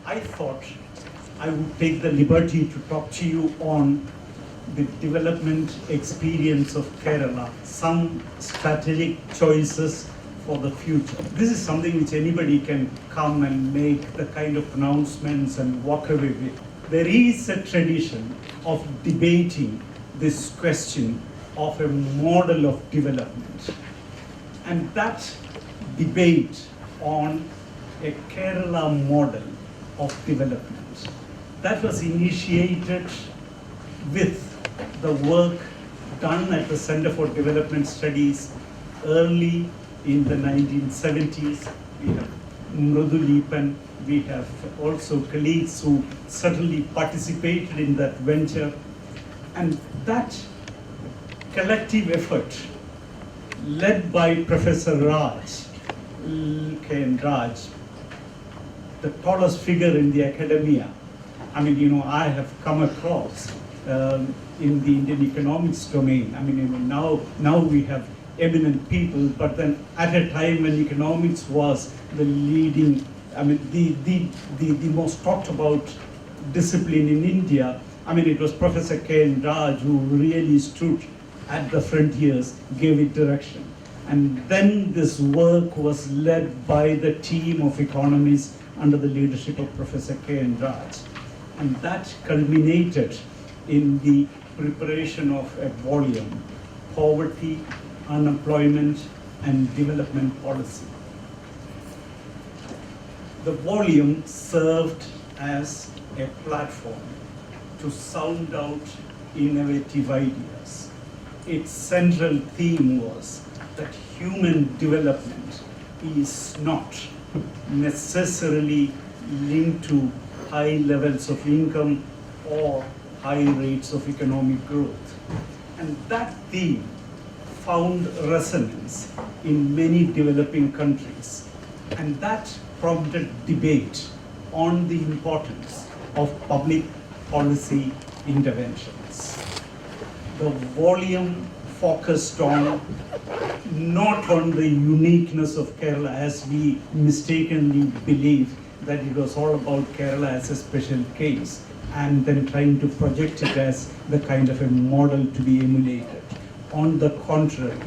I thought I would take the liberty to talk to you on the development experience of Kerala, some strategic choices for the future. This is something which anybody can come and make the kind of pronouncements and walk away with. There is a tradition of debating this question of a model of development. And that debate on a Kerala model of development, that was initiated with the work done at the Center for Development Studies early in the 1970s. We have Mrudu Leepan, we have also colleagues who certainly participated in that venture. And that collective effort, led by Professor Raj, K.N. Raj, the tallest figure in the academia. I mean, I have come across in the Indian economics domain. I mean, now we have eminent people, but then at a time when economics was the leading, I mean, the most talked about discipline in India, I mean, it was Professor K.N. Raj who really stood at the frontiers, gave it direction. And then this work was led by the team of economists under the leadership of Professor K.N. Raj. And that culminated in the preparation of a volume, Poverty, Unemployment, and Development Policy. The volume served as a platform to sound out innovative ideas. Its central theme was that human development is not necessarily linked to high levels of income or high rates of economic growth. And that theme found resonance in many developing countries. And that prompted debate on the importance of public policy interventions. The volume focused on not on the uniqueness of Kerala, as we mistakenly believe that it was all about Kerala as a special case, and then trying to project it as the kind of a model to be emulated. On the contrary,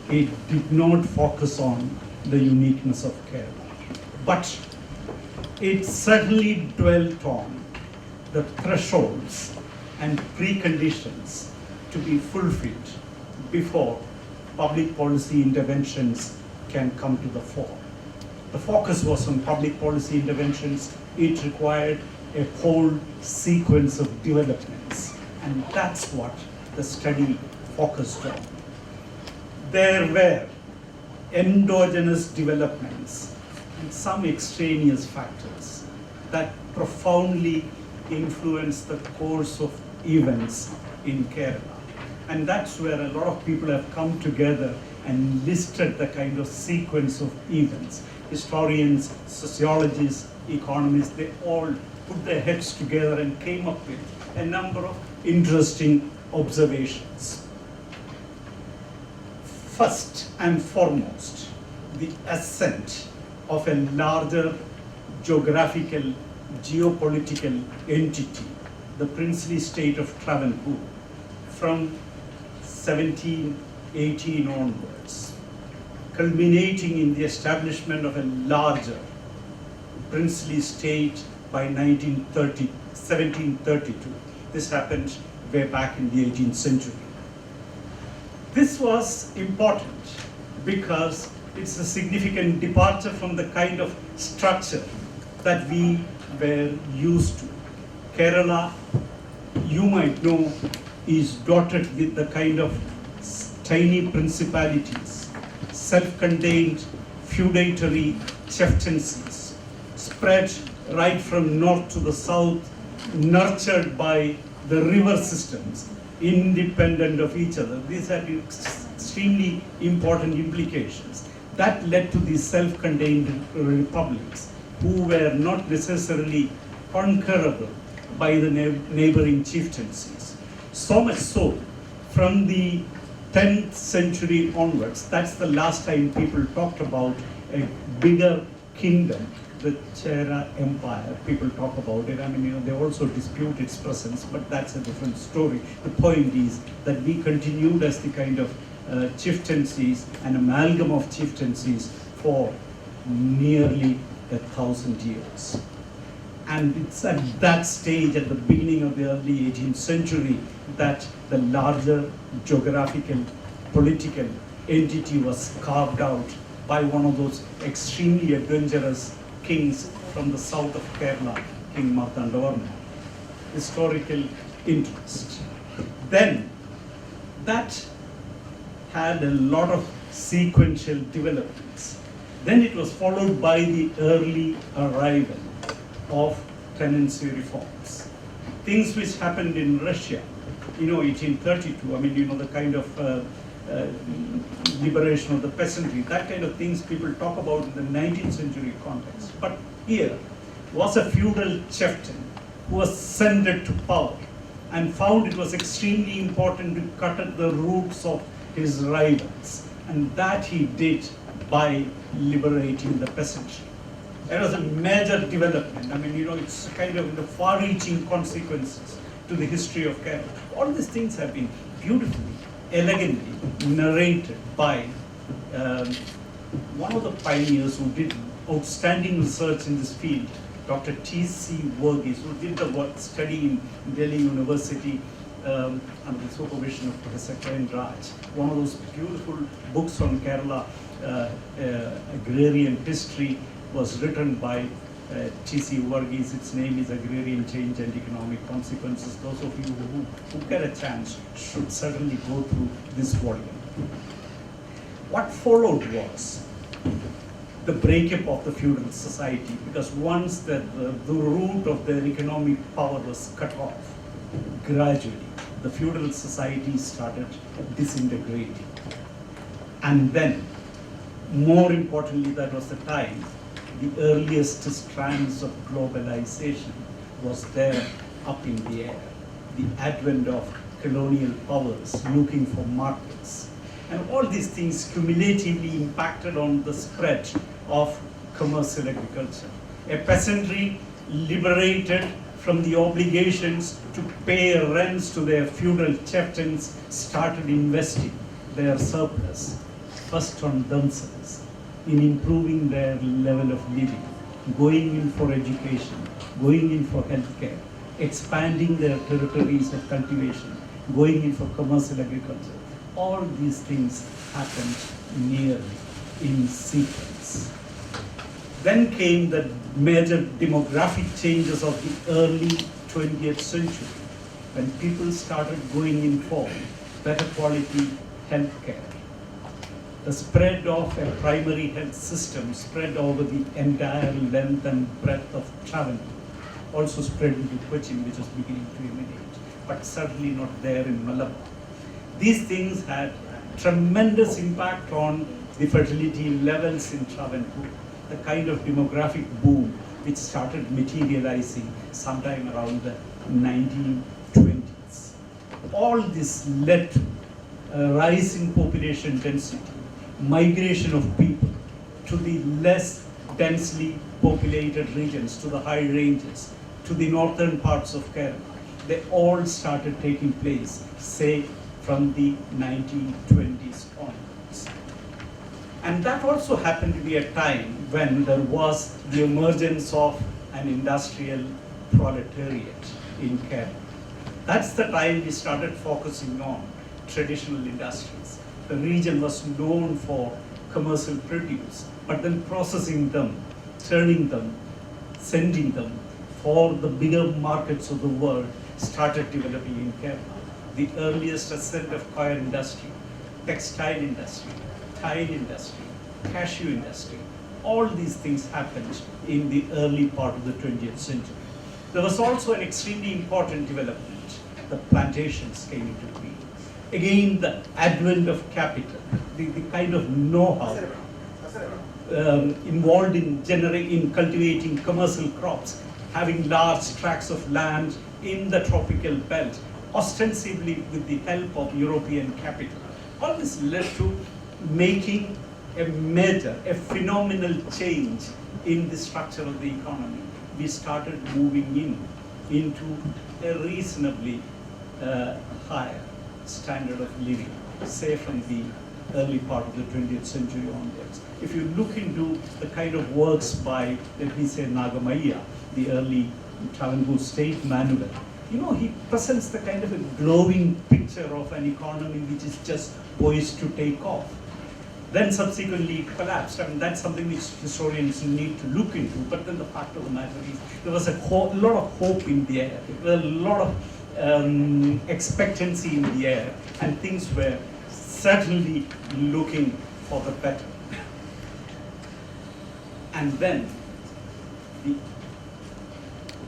it did not focus on the uniqueness of Kerala. But it certainly dwelt on the thresholds and preconditions to be fulfilled before public policy interventions can come to the fore. The focus was on public policy interventions. It required a whole sequence of developments, and that's what the study focused on. There were endogenous developments and some extraneous factors that profoundly influenced the course of events in Kerala. And that's where a lot of people have come together and listed the kind of sequence of events. Historians, sociologists, economists, they all put their heads together and came up with a number of interesting observations. First and foremost, the ascent of a larger geographical, geopolitical entity, the princely state of Travancore, from 1718 onwards, culminating in the establishment of a larger princely state by 1732. This happened way back in the 18th century. This was important because it's a significant departure from the kind of structure that we were used to. Kerala, you might know, is dotted with the kind of tiny principalities, self-contained feudatory chieftaincies, spread right from north to the south, nurtured by the river systems, independent of each other. These had extremely important implications. That led to these self-contained republics, who were not necessarily conquerable by the neighboring chieftaincies. So much so, from the 10th century onwards, that's the last time people talked about a bigger kingdom the Chera Empire. People talk about it. I mean, they also dispute its presence, but that's a different story. The point is that we continued as the kind of chieftaincies, an amalgam of chieftaincies for nearly 1,000 years. And it's at that stage, at the beginning of the early 18th century, that the larger geographical, political entity was carved out by one of those extremely adventurous kings from the south of Kerala, King Martandavarma. Historical interest. Then, that had a lot of sequential developments. Then it was followed by the early arrival of tenancy reforms. Things which happened in Russia, 1832, I mean, the kind of liberation of the peasantry, that kind of things people talk about in the 19th century context. But here was a feudal chieftain who was ascended to power and found it was extremely important to cut at the roots of his rivals. And that he did by liberating the peasantry. It was a major development. I mean, it's kind of the far-reaching consequences to the history of Kerala. All these things have been beautifully, elegantly narrated by one of the pioneers who did outstanding research in this field, Dr. T.C. Verghese, who did the work study in Delhi University under the supervision of Professor Ken Raj. One of those beautiful books on Kerala agrarian history was written by T.C. Verghese. Its name is Agrarian Change and Economic Consequences. Those of you who get a chance should certainly go through this volume. What followed was the breakup of the feudal society, because once the root of their economic power was cut off, gradually the feudal society started disintegrating. And then, more importantly, that was the time the earliest strands of globalization was there up in the air. The advent of colonial powers looking for markets. And all these things cumulatively impacted on the spread of commercial agriculture. A peasantry liberated from the obligations to pay rents to their feudal chieftains started investing their surplus, first on themselves, in improving their level of living, going in for education, going in for healthcare, expanding their territories of cultivation, going in for commercial agriculture. All these things happened nearly in sequence. Then came the major demographic changes of the early 20th century, when people started going in for better quality healthcare. The spread of a primary health system spread over the entire length and breadth of Travancore, also spread into Cochin, which was beginning to emanate, but certainly not there in Malabar. These things had tremendous impact on the fertility levels in Travancore, the kind of demographic boom which started materializing sometime around the 1920s. All this led to a rise in population density, migration of people to the less densely populated regions, to the high ranges, to the northern parts of Kerala. They all started taking place, say, from the 1920s onwards. And that also happened to be a time when there was the emergence of an industrial proletariat in Kerala. That's the time we started focusing on traditional industries. The region was known for commercial produce, but then processing them, turning them, sending them for the bigger markets of the world started developing in Kerala. The earliest ascent of coir industry, textile industry, tile industry, cashew industry, all these things happened in the early part of the 20th century. There was also an extremely important development. The plantations came into being. Again, the advent of capital, the kind of know-how involved in cultivating commercial crops, having large tracts of land in the tropical belt, ostensibly with the help of European capital. All this led to making a phenomenal change in the structure of the economy, we started moving into a reasonably higher standard of living, say from the early part of the 20th century onwards. If you look into the kind of works by, let me say, Nagamaya, the early Travancore state manual, he presents the kind of a glowing picture of an economy which is just poised to take off. Then subsequently it collapsed. I mean, that's something which historians need to look into. But then the fact of the matter is, there was a lot of hope in the air. There was a lot of expectancy in the air, and things were certainly looking for the better. And then the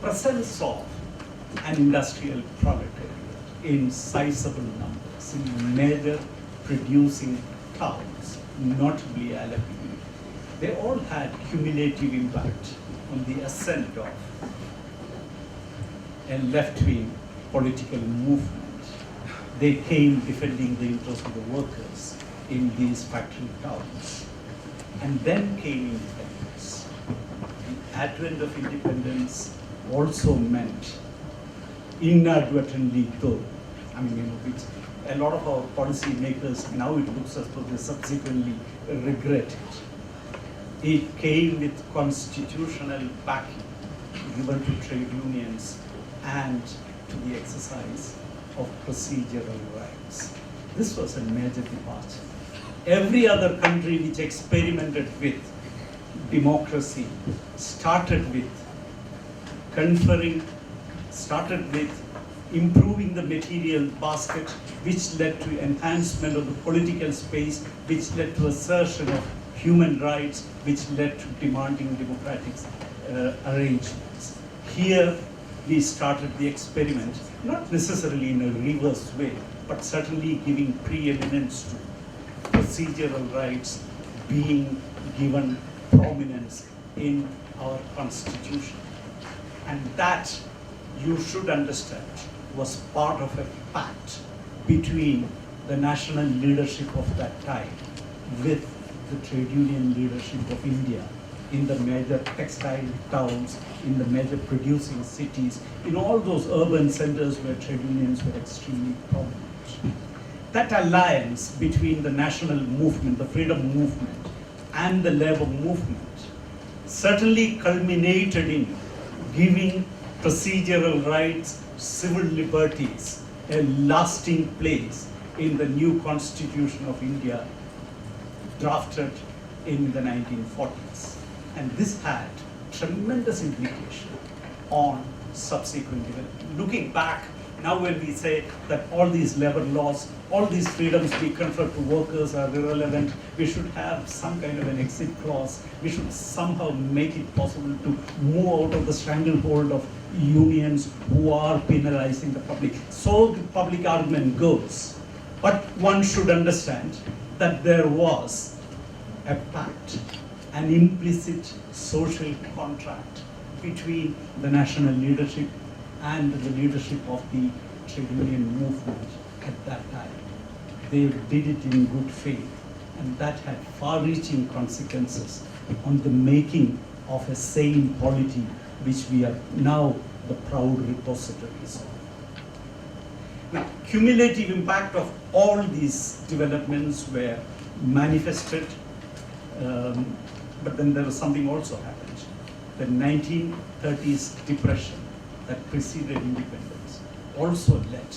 presence of an industrial proletariat in sizable numbers in major producing towns, notably Alleppey, they all had cumulative impact on the ascent of a left-wing political movement. They came defending the interests of the workers in these factory towns. And then came independence. The advent of independence also meant, inadvertently though, which a lot of our policy makers, now it looks as though they subsequently regret it. It came with constitutional backing given to trade unions and to the exercise of procedural rights. This was a major departure. Every other country which experimented with democracy started with improving the material basket, which led to enhancement of the political space, which led to assertion of human rights, which led to demanding democratic arrangements. Here we started the experiment, not necessarily in a reverse way, but certainly giving preeminence to procedural rights being given prominence in our constitution. And that, you should understand, was part of a pact between the national leadership of that time with the trade union leadership of India in the major textile towns, in the major producing cities, in all those urban centers where trade unions were extremely prominent. That alliance between the national movement, the freedom movement, and the labor movement certainly culminated in giving procedural rights, civil liberties, a lasting place in the new Constitution of India drafted in the 1940s. And this had tremendous implication on subsequent development. Looking back, now when we say that all these labor laws, all these freedoms we confer to workers are irrelevant, we should have some kind of an exit clause, we should somehow make it possible to move out of the stranglehold of unions who are penalizing the public. So the public argument goes. But one should understand that there was a pact, an implicit social contract between the national leadership and the leadership of the trade union movement at that time. They did it in good faith, and that had far-reaching consequences on the making of a sane polity which we are now the proud repositories of. Now, cumulative impact of all these developments were manifested, but then there was something also happened. The 1930s depression that preceded independence also led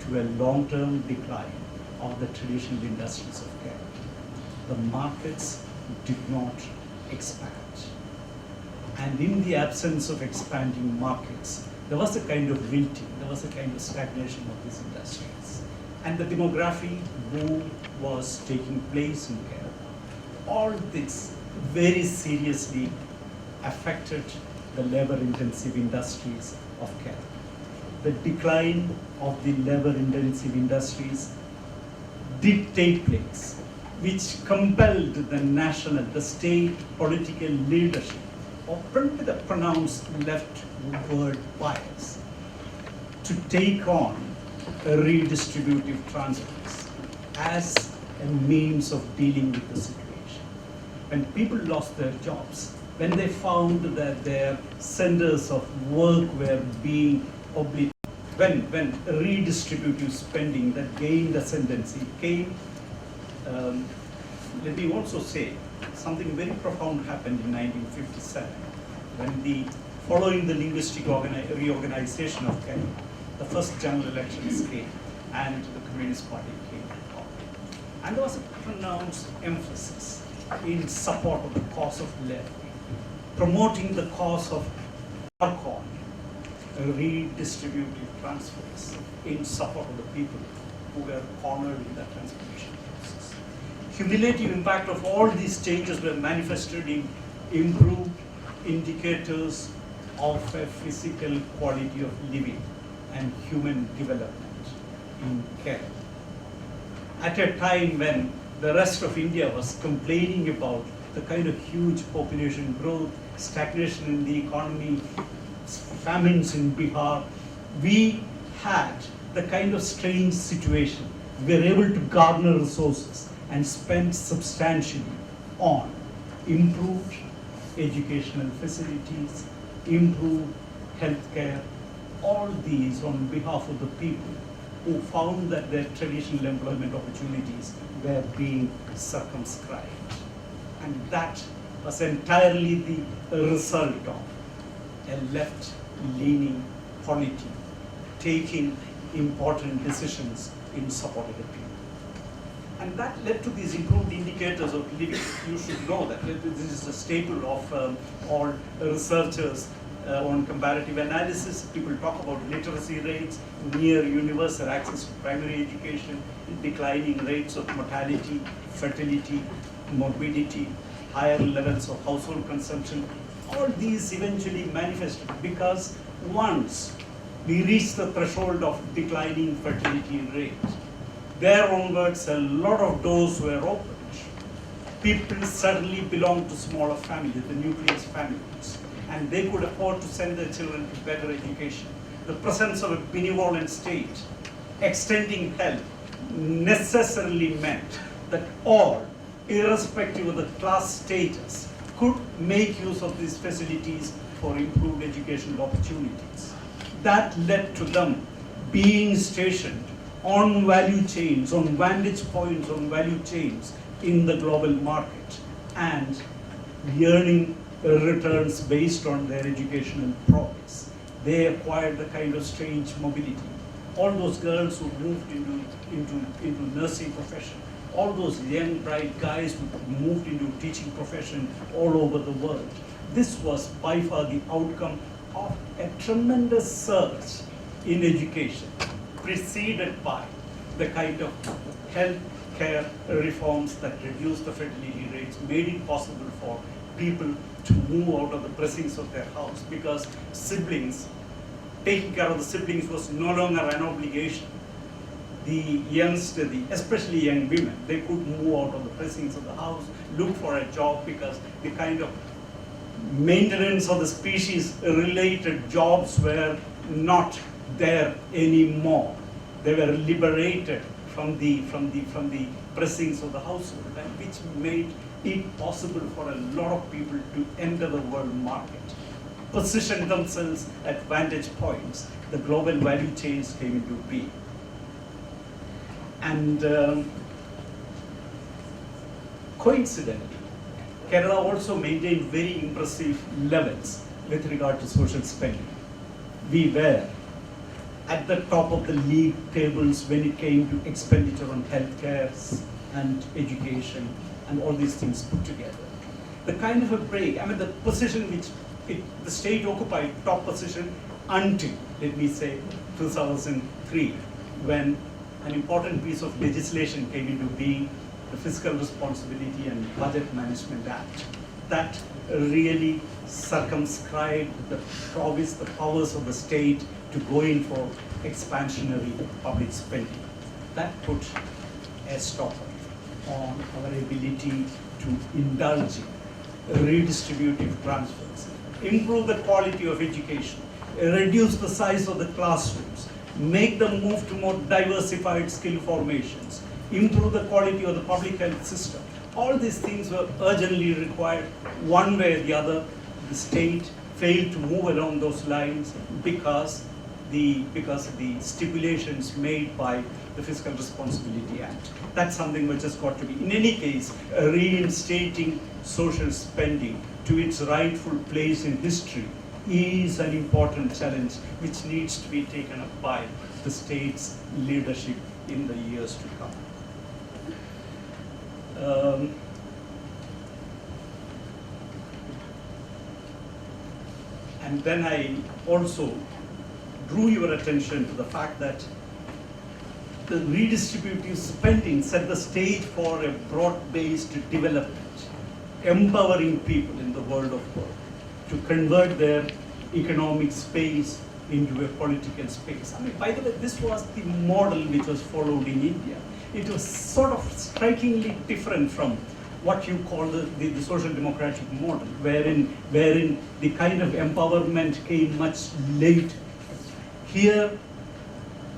to a long-term decline of the traditional industries of Kerala. The markets did not expand. And in the absence of expanding markets, there was a kind of wilting, there was a kind of stagnation of these industries. And the demography boom was taking place in Kerala. All this very seriously affected the labor-intensive industries of Kerala. The decline of the labor-intensive industries did take place, which compelled the state political leadership, with a pronounced leftward bias, to take on a redistributive transfers as a means of dealing with the situation. When people lost their jobs, when they found that their centers of work were being obliterated, when redistributive spending that gained ascendancy came, let me also say, something very profound happened in 1957, when following the linguistic reorganization of Kenya, the first general elections came, and the Communist Party came to power. And there was a pronounced emphasis in support of the cause of labor, promoting the cause of work on redistributive transfers in support of the people who were cornered in that transformation process. Cumulative impact of all these changes were manifested in improved indicators of a physical quality of living and human development in Kerala. At a time when the rest of India was complaining about the kind of huge population growth, stagnation in the economy, famines in Bihar, we had the kind of strange situation. We were able to garner resources and spend substantially on improved educational facilities, improved healthcare, all these on behalf of the people who found that their traditional employment opportunities were being circumscribed. And that was entirely the result of a left-leaning polity taking important decisions in support of the people. And that led to these improved indicators of living. You should know that this is a staple of all researchers on comparative analysis. People talk about literacy rates, near universal access to primary education, declining rates of mortality, fertility, morbidity, higher levels of household consumption. All these eventually manifested because once we reached the threshold of declining fertility rate, there onwards a lot of doors were opened. People suddenly belonged to smaller families, the nucleus families, and they could afford to send their children to better education. The presence of a benevolent state extending help necessarily meant that all, irrespective of the class status, could make use of these facilities for improved educational opportunities. That led to them being stationed on value chains, on vantage points on value chains in the global market and earning returns based on their educational progress. They acquired the kind of strange mobility. All those girls who moved into nursing profession, all those young bright guys who moved into teaching profession all over the world. This was by far the outcome of a tremendous surge in education, preceded by the kind of health care reforms that reduced the fertility rates, made it possible for people to move out of the precincts of their house because taking care of the siblings was no longer an obligation. The youngster, especially young women, they could move out of the precincts of the house, look for a job because the kind of maintenance of the species related jobs were not there anymore. They were liberated from the precincts of the household, and which made it possible for a lot of people to enter the world market, position themselves at vantage points. The global value chains came into being. And coincidentally, Kerala also maintained very impressive levels with regard to social spending. We were at the top of the league tables when it came to expenditure on healthcare and education and all these things put together. The kind of a break, I mean the position which the state occupied, top position until, let me say, 2003, when an important piece of legislation came into being, the Fiscal Responsibility and Budget Management Act. That really circumscribed the powers of the state to go in for expansionary public spending. That put a stopper on our ability to indulge in redistributive transfers, improve the quality of education, reduce the size of the classrooms, make them move to more diversified skill formations, improve the quality of the public health system. All these things were urgently required. One way or the other, the state failed to move along those lines because of the stipulations made by the Fiscal Responsibility Act. That's something which has got to be, in any case, reinstating social spending to its rightful place in history is an important challenge which needs to be taken up by the state's leadership in the years to come. And then I also drew your attention to the fact that the redistributive spending set the stage for a broad-based development, empowering people in the world of work to convert their economic space into a political space. I mean, by the way, this was the model which was followed in India. It was sort of strikingly different from what you call the social democratic model, wherein the kind of empowerment came much later. Here,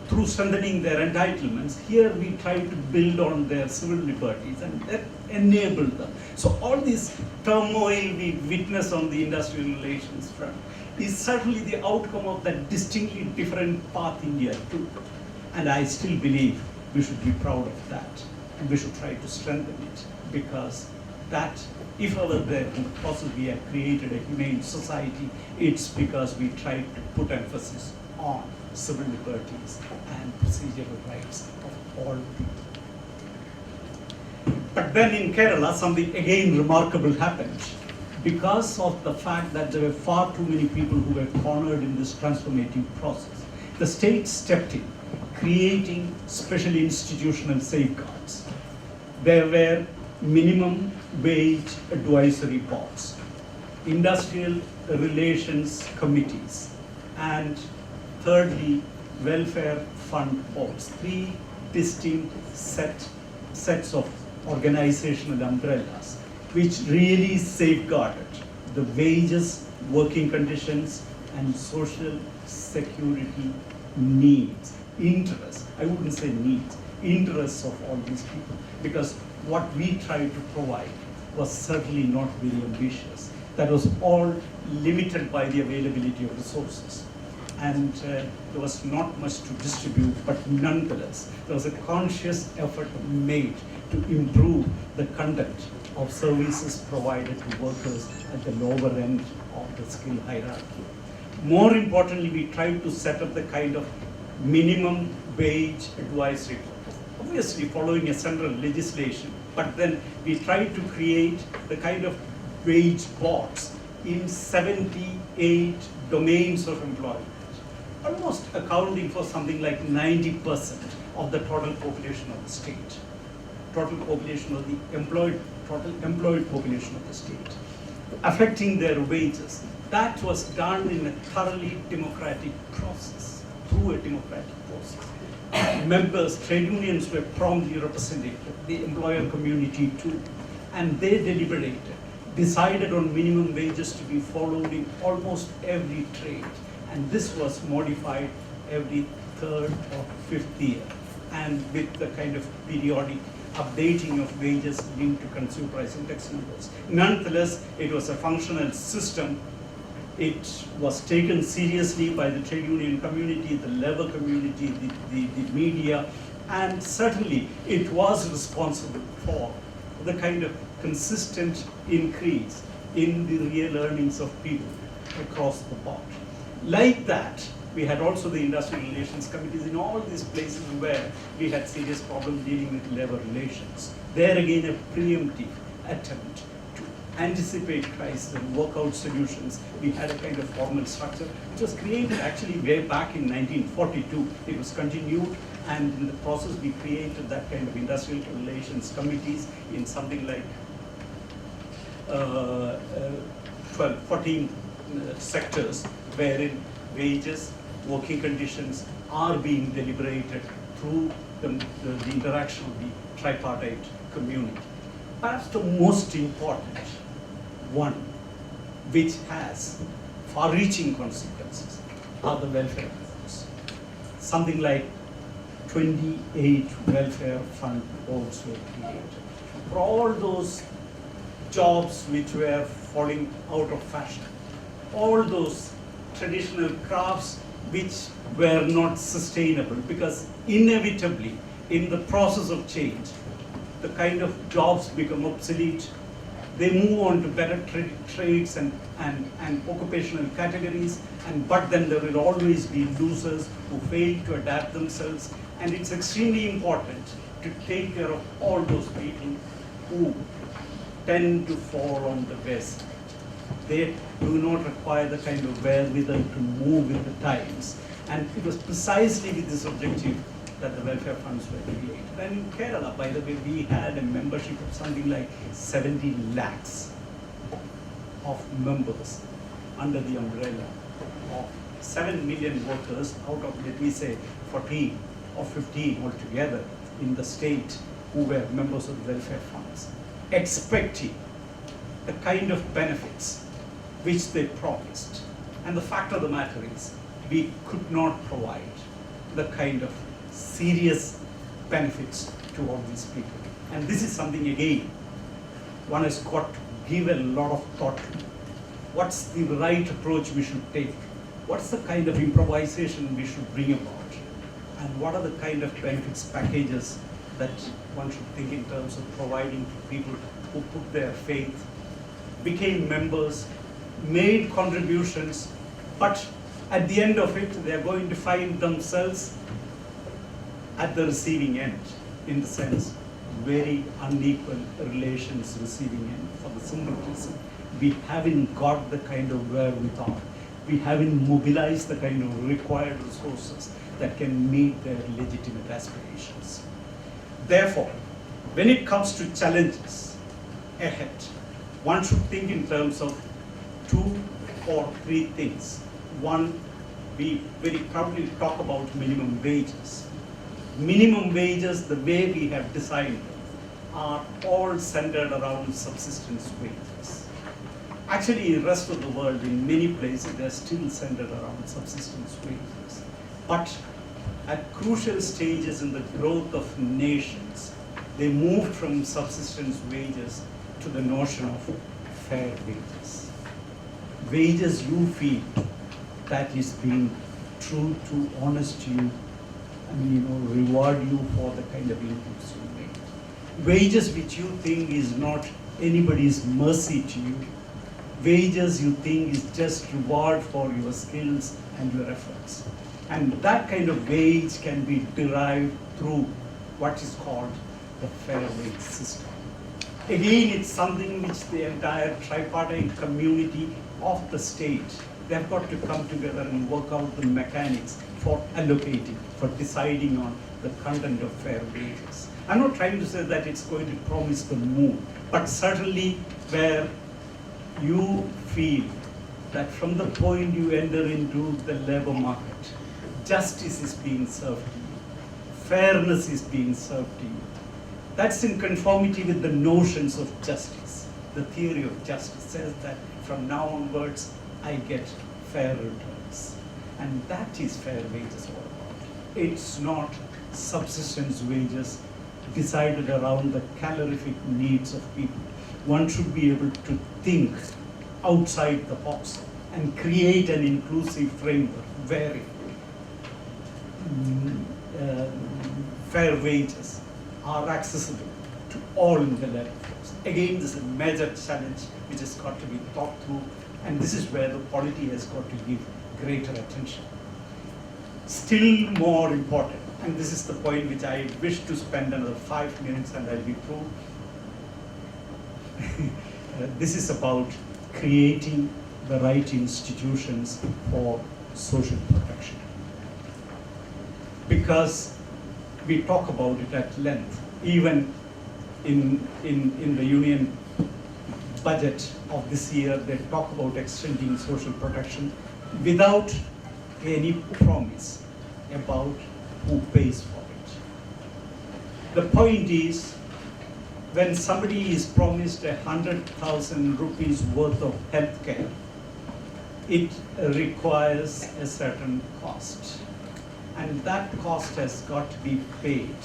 through strengthening their entitlements, here we try to build on their civil liberties and that enable them. So all this turmoil we witness on the industrial relations front is certainly the outcome of that distinctly different path India took. And I still believe we should be proud of that, and we should try to strengthen it, because that, if ever there in the process we have created a humane society, it's because we tried to put emphasis on civil liberties and procedural rights of all people. But then in Kerala, something again remarkable happened. Because of the fact that there were far too many people who were cornered in this transformative process, the state stepped in, creating special institutional safeguards. There were minimum wage advisory boards, industrial relations committees, and thirdly, welfare fund boards. Three distinct sets of organizational umbrellas which really safeguarded the wages, working conditions, and social security needs, interests. I wouldn't say needs, interests of all these people, because what we tried to provide was certainly not very ambitious. That was all limited by the availability of resources. And there was not much to distribute, but nonetheless, there was a conscious effort made to improve the content of services provided to workers at the lower end of the skill hierarchy. More importantly, we tried to set up the kind of minimum wage advisory board, obviously following a central legislation, but then we tried to create the kind of wage boards in 78 domains of employment, almost accounting for something like 90% of the total population of the state, total population of the total employed population of the state, affecting their wages. That was done in a thoroughly democratic process, through a democratic process. Members, trade unions were promptly represented, the employer community too, and they deliberated, decided on minimum wages to be followed in almost every trade. And this was modified every third or fifth year, and with the kind of periodic updating of wages linked to consumer price index numbers. Nonetheless, it was a functional system. It was taken seriously by the trade union community, the labor community, the media, and certainly it was responsible for the kind of consistent increase in the real earnings of people across the board. Like that, we had also the industrial relations committees in all these places where we had serious problems dealing with labor relations. There again, a preemptive attempt to anticipate crisis and work out solutions. We had a kind of formal structure which was created actually way back in 1942. It was continued, and in the process we created that kind of industrial relations committees in something like 14 sectors, wherein wages, working conditions are being deliberated through the interaction of the tripartite community. Perhaps the most important one, which has far-reaching consequences, are the welfare boards. Something like 28 welfare fund boards were created. for all those jobs which were falling out of fashion, all those traditional crafts which were not sustainable, because inevitably in the process of change, the kind of jobs become obsolete. They move on to better trades and occupational categories, but then there will always be losers who fail to adapt themselves, and it's extremely important to take care of all those people who tend to fall on the wayside. They do not require the kind of wherewithal to move with the times, and it was precisely with this objective that the welfare funds were created. And in Kerala, by the way, we had a membership of something like 70 lakhs of members under the umbrella of 7 million workers out of, let me say, 14 or 15 altogether in the state who were members of the welfare funds, expecting the kind of benefits which they promised. And the fact of the matter is, we could not provide the kind of serious benefits to all these people. And this is something, again, one has got to give a lot of thought to. What's the right approach we should take? What's the kind of improvisation we should bring about? And what are the kind of benefits packages that one should think in terms of providing to people who put their faith, became members, made contributions, but at the end of it, they are going to find themselves at the receiving end, in the sense, very unequal relations receiving end, for the simple reason we haven't got the kind of wherewithal, we haven't mobilized the kind of required resources that can meet their legitimate aspirations. Therefore, when it comes to challenges ahead, one should think in terms of 2 or 3 things. One, we very proudly talk about minimum wages. Minimum wages, the way we have designed them, are all centered around subsistence wages. Actually, in the rest of the world, in many places, they're still centered around subsistence wages. But at crucial stages in the growth of nations, they moved from subsistence wages to the notion of fair wages. Wages you feel that is being true to, honest to you, and reward you for the kind of inputs you make. Wages which you think is not anybody's mercy to you. Wages you think is just reward for your skills and your efforts. And that kind of wage can be derived through what is called the fair wage system. Again, it's something which the entire tripartite community of the state, they've got to come together and work out the mechanics for allocating, for deciding on the content of fair wages. I'm not trying to say that it's going to promise the moon, but certainly where you feel that from the point you enter into the labor market, justice is being served to you, fairness is being served to you. That's in conformity with the notions of justice. The theory of justice says that from now onwards, I get fair returns. And that is fair wages all about. It's not subsistence wages decided around the calorific needs of people. One should be able to think outside the box and create an inclusive framework where fair wages are accessible to all in the labor force. Again, this is a major challenge which has got to be thought through, and this is where the polity has got to give greater attention. Still more important, and this is the point which I wish to spend another 5 minutes and I'll be through. This is about creating the right institutions for social protection. Because we talk about it at length, even in the union budget of this year, they talk about extending social protection without any promise about who pays for it. The point is, when somebody is promised 100,000 rupees worth of health care, it requires a certain cost. And that cost has got to be paid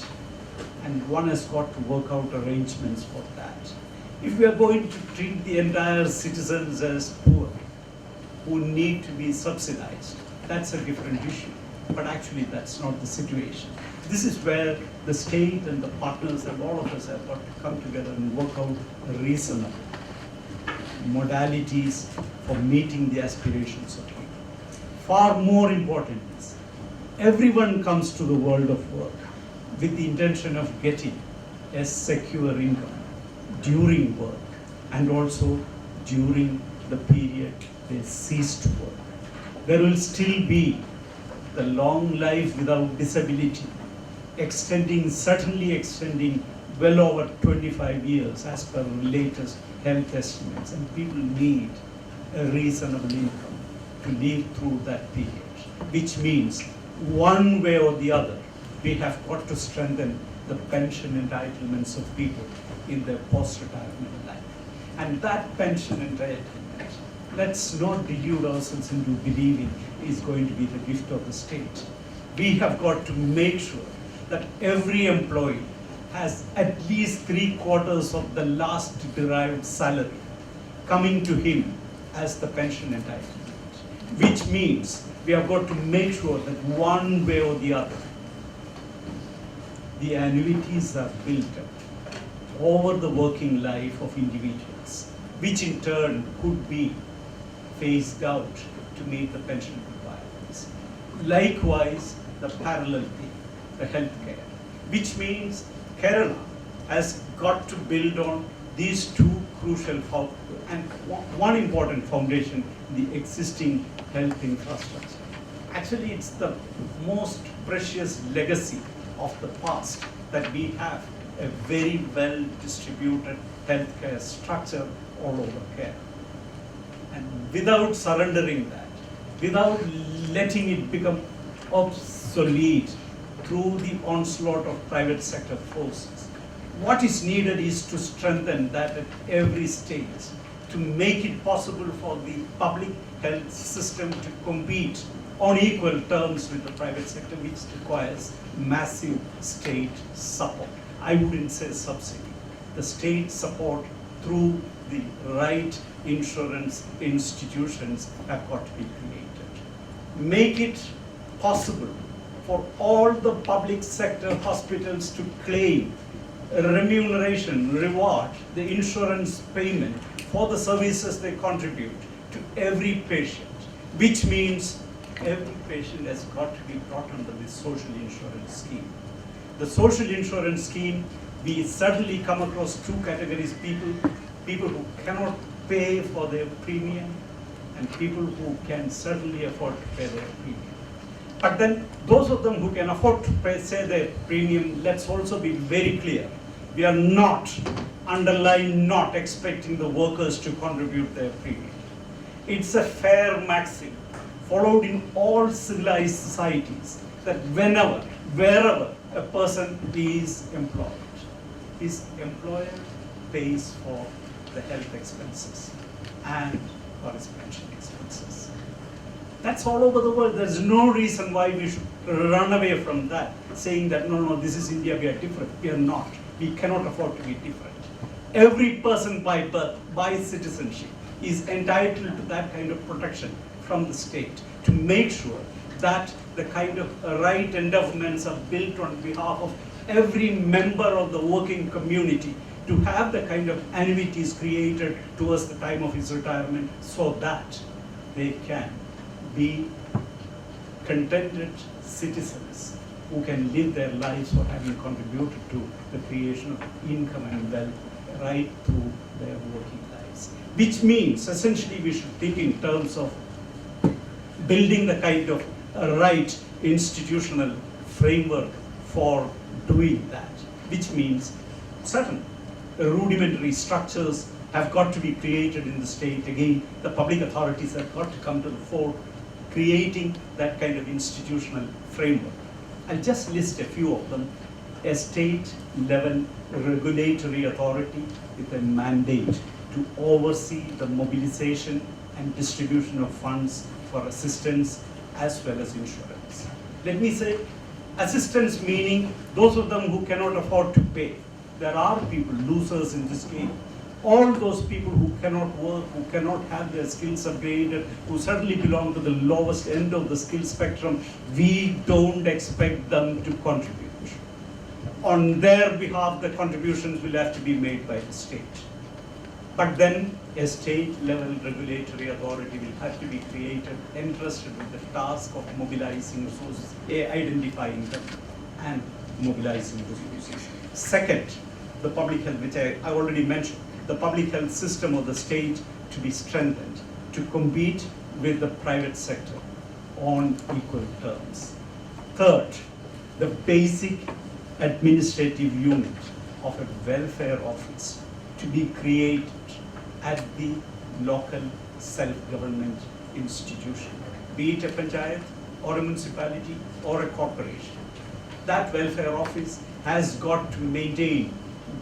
and one has got to work out arrangements for that. If we are going to treat the entire citizens as poor, who need to be subsidized, that's a different issue. But actually, that's not the situation. This is where the state and the partners and all of us have got to come together and work out reasonable modalities for meeting the aspirations of people. Far more important is, everyone comes to the world of work with the intention of getting a secure income during work and also during the period they cease to work. There will still be the long life without disability, certainly extending well over 25 years as per latest health estimates, and people need a reasonable income to live through that period, which means one way or the other, we have got to strengthen the pension entitlements of people in their post-retirement life. And that pension entitlement, let's not delude ourselves into believing is going to be the gift of the state. We have got to make sure that every employee has at least 3/4 of the last derived salary coming to him as the pension entitlement, which means we have got to make sure that one way or the other, the annuities are built up over the working life of individuals, which in turn could be phased out to meet the pension requirements. Likewise, the parallel thing, the healthcare, which means Kerala has got to build on these two crucial and one important foundation, the existing health infrastructure. Actually, it's the most precious legacy of the past that we have a very well distributed healthcare structure all over Kerala. And without surrendering that, without letting it become obsolete through the onslaught of private sector forces, what is needed is to strengthen that at every stage, to make it possible for the public health system to compete on equal terms with the private sector, which requires massive state support. I wouldn't say subsidy. The state support through the right insurance institutions have got to be created. Make it possible for all the public sector hospitals to claim remuneration, reward, the insurance payment for the services they contribute to every patient, which means every patient has got to be brought under the social insurance scheme. The social insurance scheme, we certainly come across two categories: people who cannot pay for their premium and people who can certainly afford to pay their premium. But then those of them who can afford to pay, say, their premium, let's also be very clear. We are not, underline not, expecting the workers to contribute their premium. It's a fair maxim followed in all civilized societies that whenever, wherever a person is employed, his employer pays for the health expenses and for his pension expenses. That's all over the world. There's no reason why we should run away from that, saying that no, this is India, we are different. We are not. We cannot afford to be different. Every person by birth, by citizenship, is entitled to that kind of protection from the state to make sure that the kind of right endowments are built on behalf of every member of the working community to have the kind of annuities created towards the time of his retirement so that they can be contented citizens who can live their lives for having contributed to the creation of income and wealth right through their working lives. Which means essentially we should think in terms of building the kind of right institutional framework for doing that, which means certain rudimentary structures have got to be created in the state. Again, the public authorities have got to come to the fore, creating that kind of institutional framework. I'll just list a few of them. A state-level regulatory authority with a mandate to oversee the mobilization and distribution of funds for assistance as well as insurance. Let me say, Assistance meaning those of them who cannot afford to pay. There are people, losers in this game. All those people who cannot work, who cannot have their skills upgraded, who certainly belong to the lowest end of the skill spectrum, we don't expect them to contribute. On their behalf, the contributions will have to be made by the state. But then a state-level regulatory authority will have to be created, entrusted with the task of mobilizing resources, identifying them, and mobilizing resources. Second, the public health, which I already mentioned, the public health system of the state to be strengthened, to compete with the private sector on equal terms. Third, the basic administrative unit of a welfare office to be created at the local self-government institution, be it a panchayat or a municipality or a corporation. That welfare office has got to maintain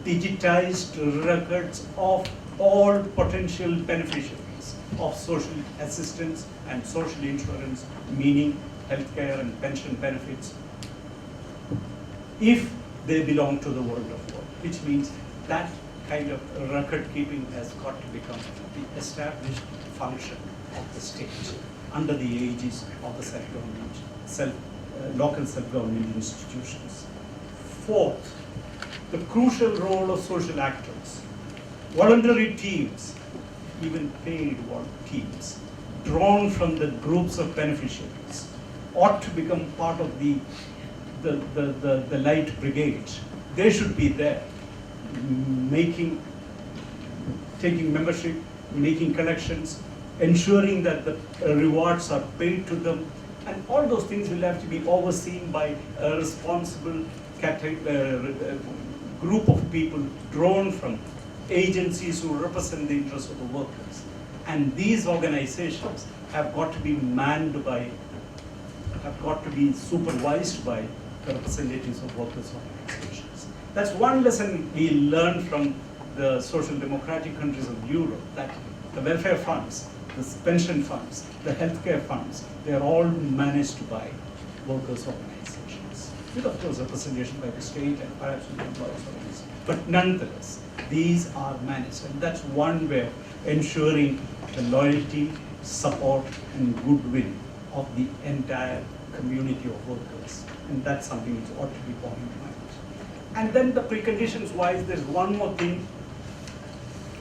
digitized records of all potential beneficiaries of social assistance and social insurance, meaning healthcare and pension benefits, if they belong to the world of work, which means that kind of record keeping has got to become the established function of the state under the aegis of the self-government, local self-government institutions. Fourth, the crucial role of social actors, voluntary teams, even paid teams, drawn from the groups of beneficiaries, ought to become part of the light brigade. They should be there, taking membership, making collections, ensuring that the rewards are paid to them, and all those things will have to be overseen by a responsible group of people drawn from agencies who represent the interests of the workers. And these organizations have got to be manned by, have got to be supervised by the representatives of workers' organizations. That's one lesson we learned from the social democratic countries of Europe, that the welfare funds, the pension funds, the healthcare funds, they are all managed by workers' organizations, with of course representation by the state and perhaps with the employers' organizations. But nonetheless, these are managed, and that's one way of ensuring the loyalty, support, and goodwill of the entire community of workers. And that's something which ought to be borne in mind. And then the preconditions wise, there's one more thing.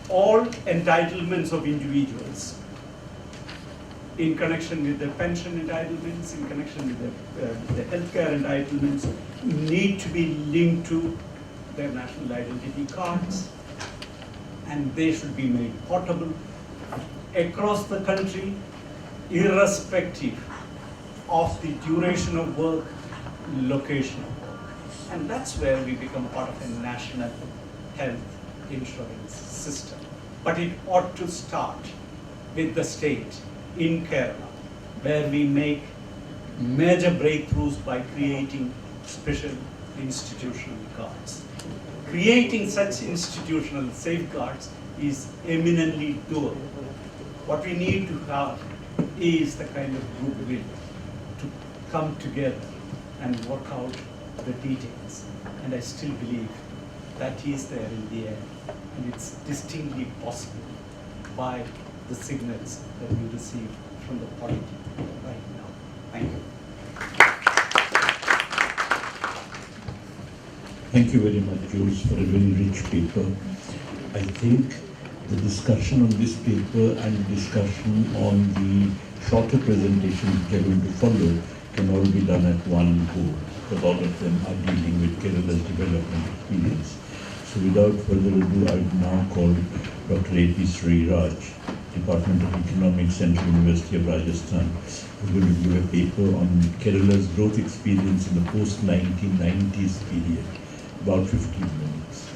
All entitlements of individuals in connection with their pension entitlements, in connection with the healthcare entitlements, need to be linked to their national identity cards, and they should be made portable across the country, irrespective of the duration of work, location of work. And that's where we become part of a national health insurance system. But it ought to start with the state in Kerala, where we make major breakthroughs by creating special institutional guards. Creating such institutional safeguards is eminently doable. What we need to have is the kind of goodwill to come together and work out the details. And I still believe that is there in the air, and it's distinctly possible by the signals that we receive from the polity right now. Thank you. Thank you very much, Jules, for a very rich paper. I think the discussion on this paper and discussion on the shorter presentation which are going to follow can all be done at one go, because all of them are dealing with Kerala's development experience. So without further ado, I would now call Dr. A.P. Sri Raj, Department of Economics, Central University of Rajasthan, who will give a paper on Kerala's growth experience in the post-1990s period, about 15 minutes.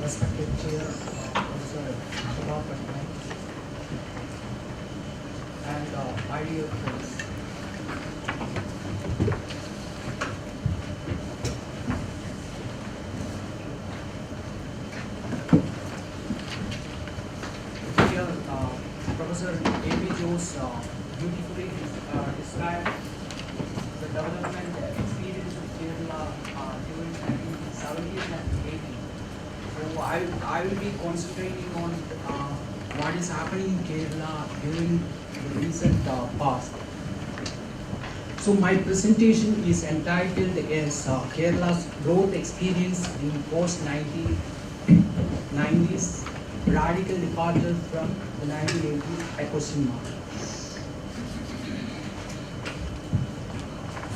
Respected Chair, Professor Shubha Patnaik, and my dear friends. Here, Professor A.B. Jose beautifully described the development experience and 18. So I will be concentrating on what is happening in Kerala during the recent past. So my presentation is entitled as Kerala's growth experience in post-1990s, radical departure from the 1980s, a question mark.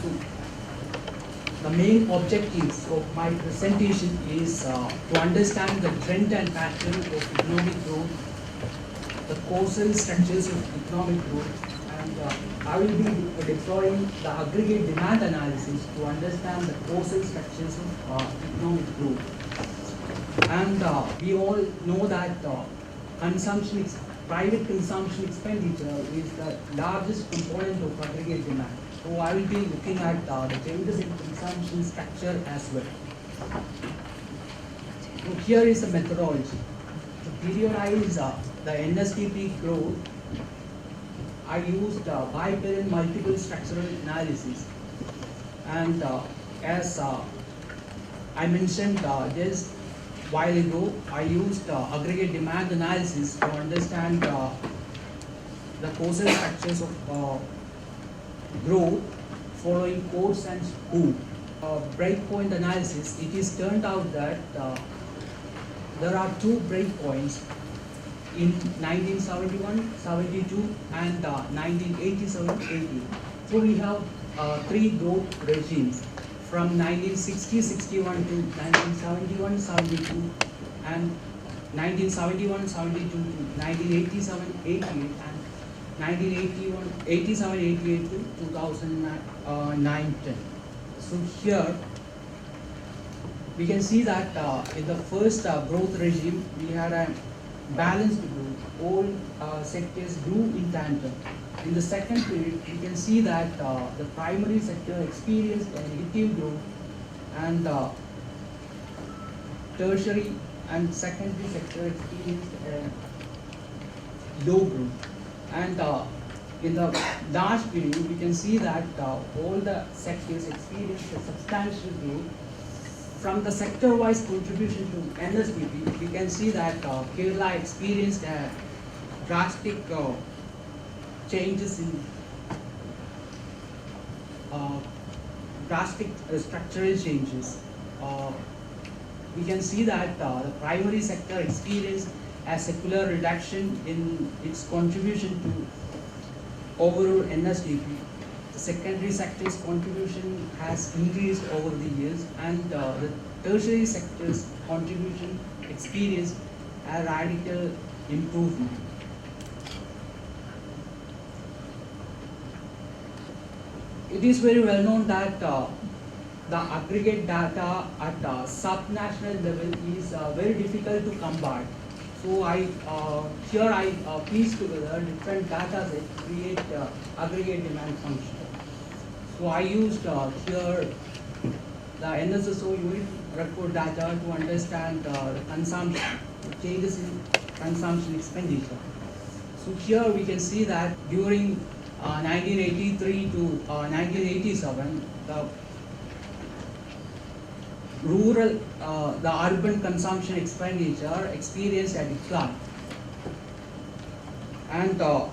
So the main objectives of my presentation is to understand the trend and pattern of economic growth, the causal structures of economic growth, and I will be deploying the aggregate demand analysis to understand the causal structures of economic growth. And we all know that private consumption expenditure is the largest component of aggregate demand. So I will be looking at the changes in consumption structure as well. So here is the methodology. To periodize the NSDP growth, I used biparent multiple structural analysis. And as I mentioned just a while ago, I used aggregate demand analysis to understand the causal structures of growth following course and who. Breakpoint analysis, it is turned out that there are two breakpoints in 1971, 72 and 1987, 80. So we have three growth regimes from 1960, 61 to 1971, 72 and 1971, 72 to 1987, 88 and 1981, 87, 88 to 2009, 10. So here we can see that in the first growth regime we had a balanced growth. All sectors grew in tandem. In the second period, we can see that the primary sector experienced a negative growth and tertiary and secondary sector experienced a low growth. And in the last period, we can see that all the sectors experienced a substantial growth. From the sector-wise contribution to NSDP, we can see that Kerala experienced a drastic changes in drastic structural changes. We can see that the primary sector experienced a secular reduction in its contribution to overall NSDP. The secondary sector's contribution has increased over the years, and the tertiary sector's contribution experienced a radical improvement. It is very well known that the aggregate data at subnational level is very difficult to come by. So here I piece together different data sets to create aggregate demand function. So I used here the NSSO unit record data to understand the consumption, changes in consumption expenditure. So here we can see that during 1983 to 1987, the urban consumption expenditure experienced a decline, and the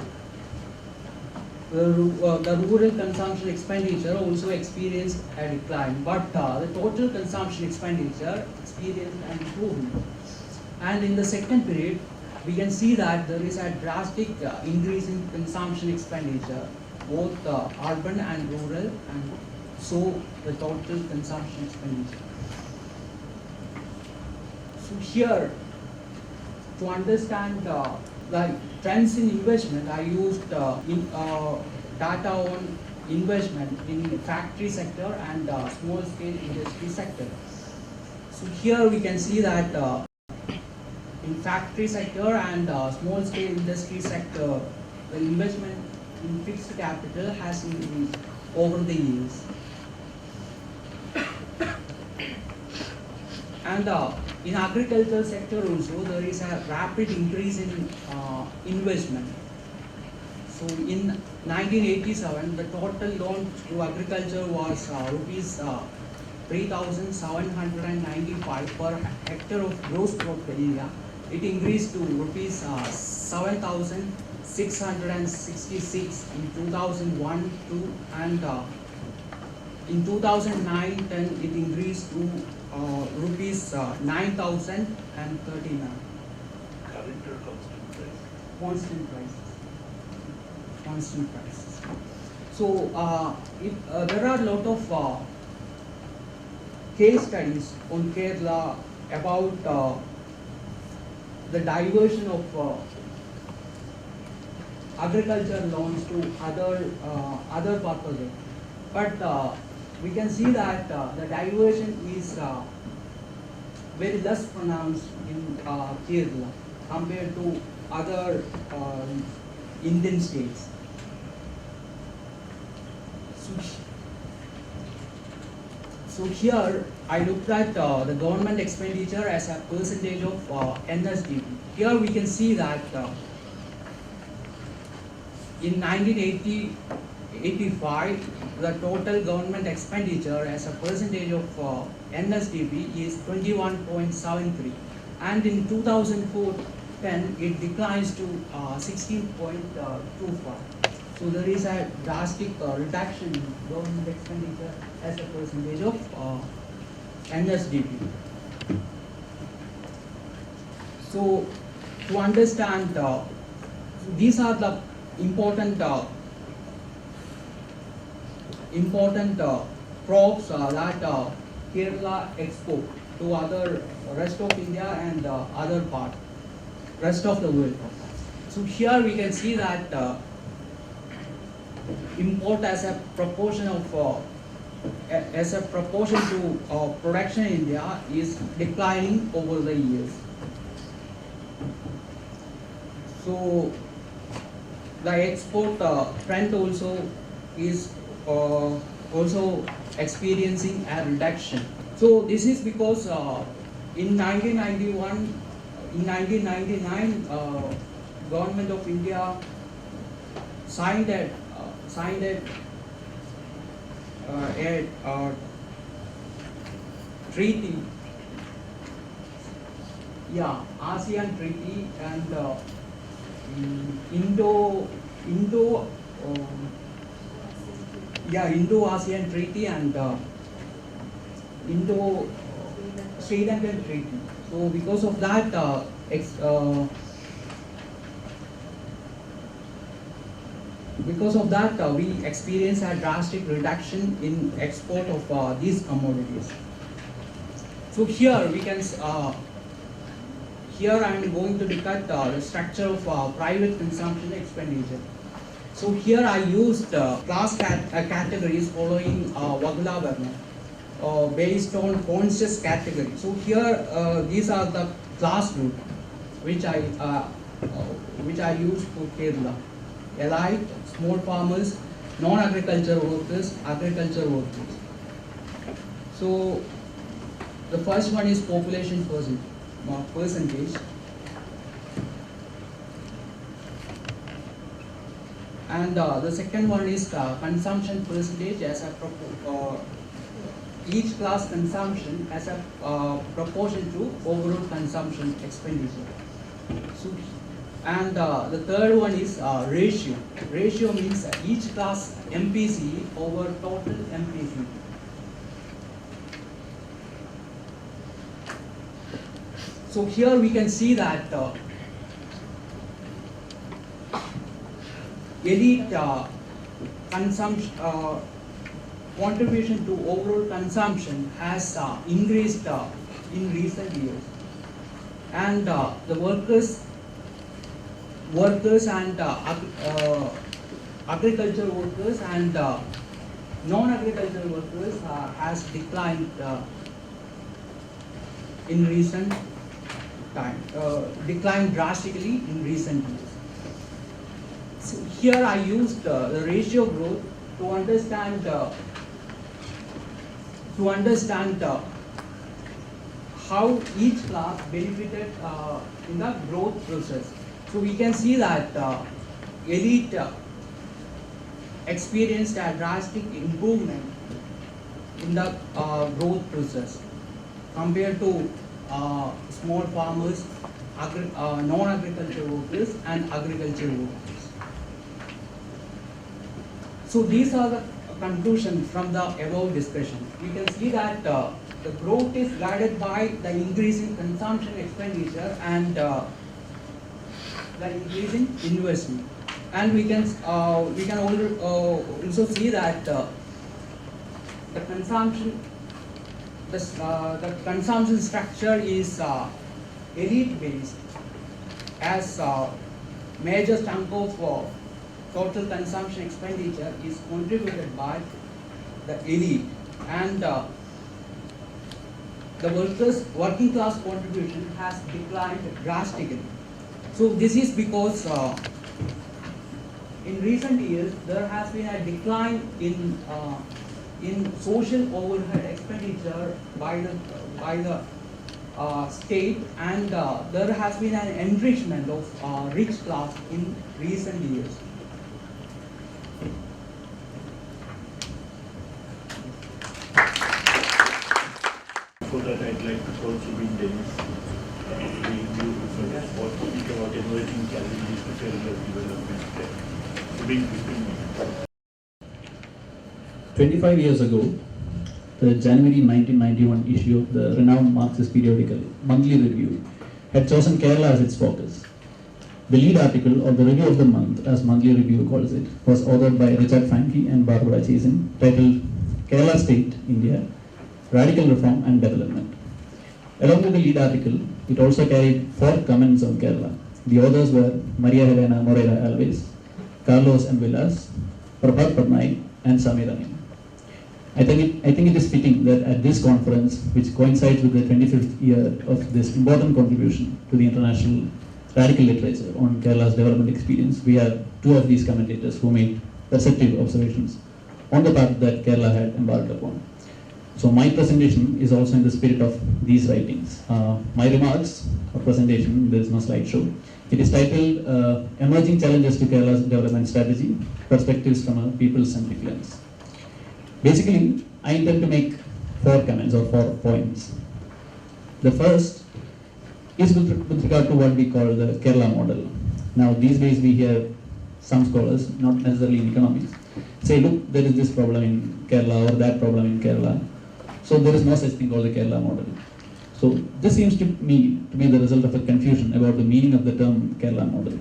rural consumption expenditure also experienced a decline, but the total consumption expenditure experienced an improvement. And in the second period, we can see that there is a drastic increase in consumption expenditure, both urban and rural, and so the total consumption expenditure. So here, to understand the trends in investment, I used data on investment in the factory sector and small scale industry sector. So here we can see that in factory sector and small scale industry sector, the investment in fixed capital has increased over the years. And in agriculture sector also, there is a rapid increase in investment. So in 1987, the total loan to agriculture was rupees 3,795 per hectare of gross crop area. It increased to rupees 7,666 in 2001-2, and in 2009-10 it increased to rupees 9,039. Current or constant price? Constant prices. Constant prices. So there are a lot of case studies on Kerala about the diversion of agriculture loans to other purposes. But we can see that the diversion is very less pronounced in Kerala compared to other Indian states. So here I looked at the government expenditure as a percentage of NSDP. Here we can see that in 1985 the total government expenditure as a percentage of NSDP is 21.73, and in 2004-10 it declines to 16.25. So there is a drastic reduction in government expenditure as a percentage of NSDP. So to understand, these are the important crops that Kerala export to other rest of India and other part, rest of the world. So here we can see that import as a proportion of to production in India is declining over the years. So the export trend also is also experiencing a reduction. So this is because in 1999, Government of India signed a treaty, ASEAN treaty, and Indo-ASEAN treaty and Indo-Sri Lankan treaty. So because of that, we experience a drastic reduction in export of these commodities. So here we can, here I am going to look at the structure of private consumption expenditure. So here I used class categories following Vagula Varna based on conscious category. So here these are the class group which I used for Kerala: elite, small farmers, non-agriculture workers, agriculture workers. So the first one is population percentage, and the second one is consumption percentage as a each class consumption as a proportion to overall consumption expenditure. So, and the third one is ratio. Ratio means each class MPC over total MPC. So here we can see that elite consumption contribution to overall consumption has increased in recent years, and the workers and agriculture workers and non-agricultural workers has declined in recent time, declined drastically in recent years. So here I used the ratio growth to understand how each class benefited in the growth process. So we can see that elite experienced a drastic improvement in the growth process compared to small farmers, non-agriculture workers and agriculture workers. So these are the conclusions from the above discussion. We can see that the growth is guided by the increase in consumption expenditure and the increase in investment. And we can also see that the consumption structure is elite based, as major chunk of total consumption expenditure is contributed by the elite, and the working class contribution has declined drastically. So this is because in recent years there has been a decline in social overhead expenditure by the state, and there has been an enrichment of rich class in recent years. For that, I'd like to also be Dennis. We speak about emerging challenges to cellular development. So being 15 minutes. 25 years ago, the January 1991 issue of the renowned Marxist periodical Monthly Review had chosen Kerala as its focus. The lead article, or the review of the month, as Monthly Review calls it, was authored by Richard Franke and Barbara Chasin, titled Kerala State, India, Radical Reform and Development. Along with the lead article, it also carried 4 comments on Kerala. The authors were Maria Helena Moreira Alves, Carlos M. Villas, Prabhat Patnaik, and Samir Amin. I think it is fitting that at this conference, which coincides with the 25th year of this important contribution to the international radical literature on Kerala's development experience, we have 2 of these commentators who made perceptive observations on the path that Kerala had embarked upon. So my presentation is also in the spirit of these writings. My remarks or presentation, there is no slideshow. It is titled Emerging Challenges to Kerala's Development Strategy, Perspectives from a People-Centric Lens. Basically, I intend to make 4 comments or 4 points. The first is with regard to what we call the Kerala model. Now, these days we hear some scholars, not necessarily in economics, say, look, there is this problem in Kerala or that problem in Kerala. So there is no such thing called the Kerala model. So this seems to me to be the result of a confusion about the meaning of the term Kerala model.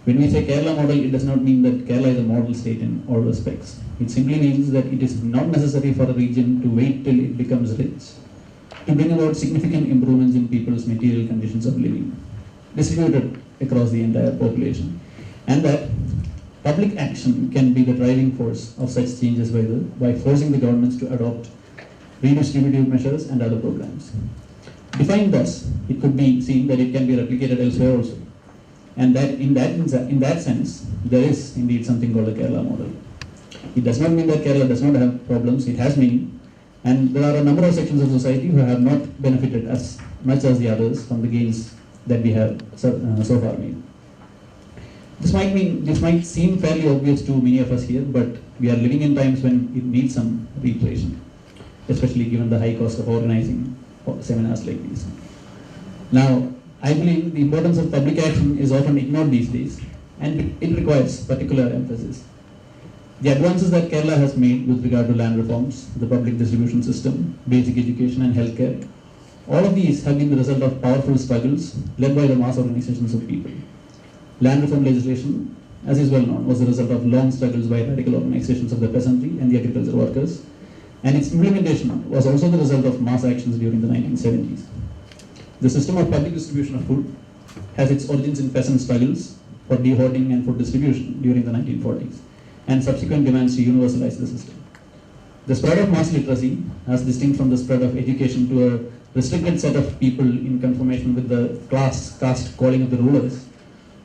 When we say Kerala model, it does not mean that Kerala is a model state in all respects. It simply means that it is not necessary for a region to wait till it becomes rich to bring about significant improvements in people's material conditions of living, distributed across the entire population, and that public action can be the driving force of such changes by forcing the governments to adopt redistributive measures and other programs. Defined thus, it could be seen that it can be replicated elsewhere also, and that in that sense, there is indeed something called the Kerala model. It does not mean that Kerala does not have problems. It has many, and there are a number of sections of society who have not benefited as much as the others from the gains that we have so far made. This might seem fairly obvious to many of us here, but we are living in times when it needs some reiteration, especially given the high cost of organizing seminars like these. Now, I believe the importance of public action is often ignored these days, and it requires particular emphasis. The advances that Kerala has made with regard to land reforms, the public distribution system, basic education and healthcare, all of these have been the result of powerful struggles led by the mass organizations of people. Land reform legislation, as is well known, was the result of long struggles by radical organizations of the peasantry and the agricultural workers, and its implementation was also the result of mass actions during the 1970s. The system of public distribution of food has its origins in peasant struggles for de-hoarding and food distribution during the 1940s, and subsequent demands to universalize the system. The spread of mass literacy, as distinct from the spread of education to a restricted set of people in conformation with the caste calling of the rulers,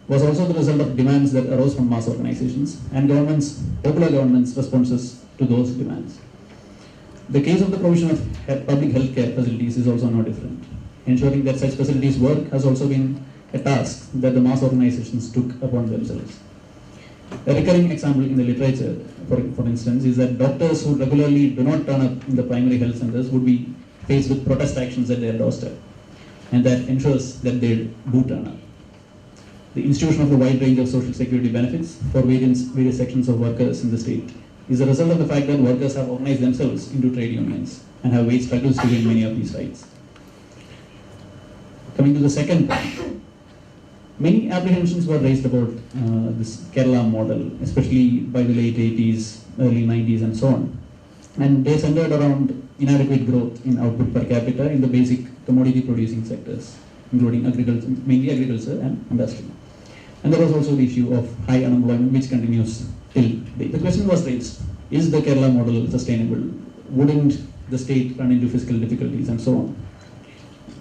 was also the result of demands that arose from mass organizations and popular governments' responses to those demands. The case of the provision of public health care facilities is also no different. Ensuring that such facilities work has also been a task that the mass organizations took upon themselves. A recurring example in the literature, for instance, is that doctors who regularly do not turn up in the primary health centers would be faced with protest actions at their doorstep, and that ensures that they do turn up. The institution of a wide range of social security benefits for various sections of workers in the state is a result of the fact that workers have organized themselves into trade unions and have waged struggles to gain many of these rights. Coming to the second point, many apprehensions were raised about this Kerala model, especially by the late 80s, early 90s and so on. And they centered around inadequate growth in output per capita in the basic commodity producing sectors, including agriculture, mainly agriculture and industry. And there was also the issue of high unemployment, which continues till date. The question was raised, is the Kerala model sustainable? Wouldn't the state run into fiscal difficulties and so on?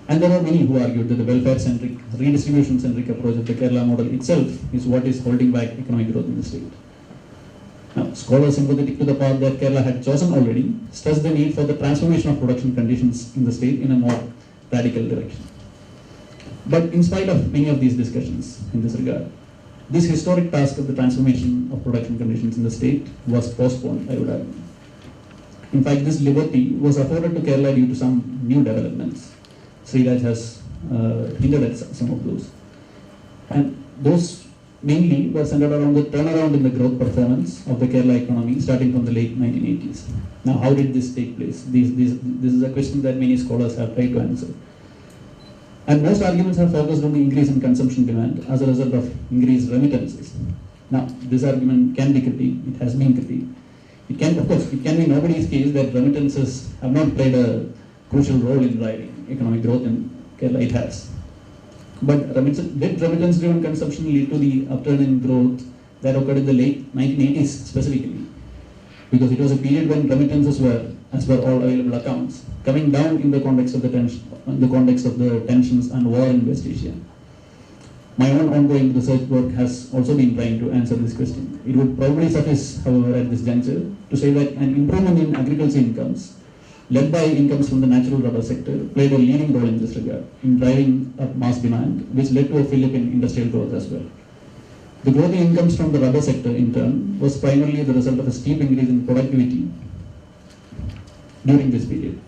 And there are many who argued that the welfare-centric, redistribution-centric approach of the Kerala model itself is what is holding back economic growth in the state. Now, scholars sympathetic to the path that Kerala had chosen already stress the need for the transformation of production conditions in the state in a more radical direction. But in spite of many of these discussions in this regard, this historic task of the transformation of production conditions in the state was postponed, I would argue. In fact, this liberty was afforded to Kerala due to some new developments. Sriraj has hinted at some of those. And those mainly were centered around the turnaround in the growth performance of the Kerala economy starting from the late 1980s. Now, how did this take place? This is a question that many scholars have tried to answer. And most arguments have focused on the increase in consumption demand as a result of increased remittances. Now, this argument can be critiqued, it has been critiqued. It can, of course, it can be nobody's case that remittances have not played a crucial role in driving economic growth in Kerala. It has. But did remittance-driven consumption lead to the upturn in growth that occurred in the late 1980s specifically? Because it was a period when remittances were, as per all available accounts, coming down in the context of the tensions and war in West Asia. My own ongoing research work has also been trying to answer this question. It would probably suffice, however, at this juncture, to say that an improvement in agriculture incomes, led by incomes from the natural rubber sector, played a leading role in this regard, in driving up mass demand, which led to a fillip in industrial growth as well. The growth in incomes from the rubber sector, in turn, was primarily the result of a steep increase in productivity during this period.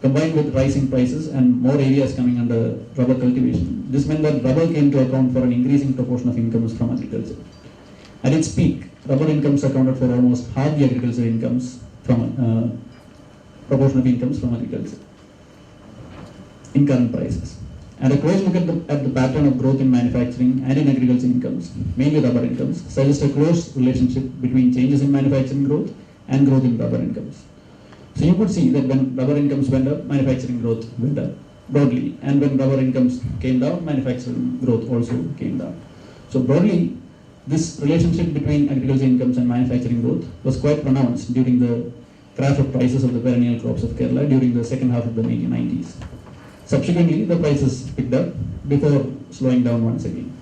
Combined with rising prices and more areas coming under rubber cultivation, this meant that rubber came to account for an increasing proportion of incomes from agriculture. At its peak, rubber incomes accounted for almost half the agriculture incomes from proportion of incomes from agriculture in current prices. And a close look at the pattern of growth in manufacturing and in agriculture incomes, mainly rubber incomes, suggests a close relationship between changes in manufacturing growth and growth in rubber incomes. So you could see that when rubber incomes went up, manufacturing growth went up broadly, and when rubber incomes came down, manufacturing growth also came down. So broadly, this relationship between agriculture incomes and manufacturing growth was quite pronounced during the crash of prices of the perennial crops of Kerala during the second half of the 1990s. Subsequently, the prices picked up before slowing down once again.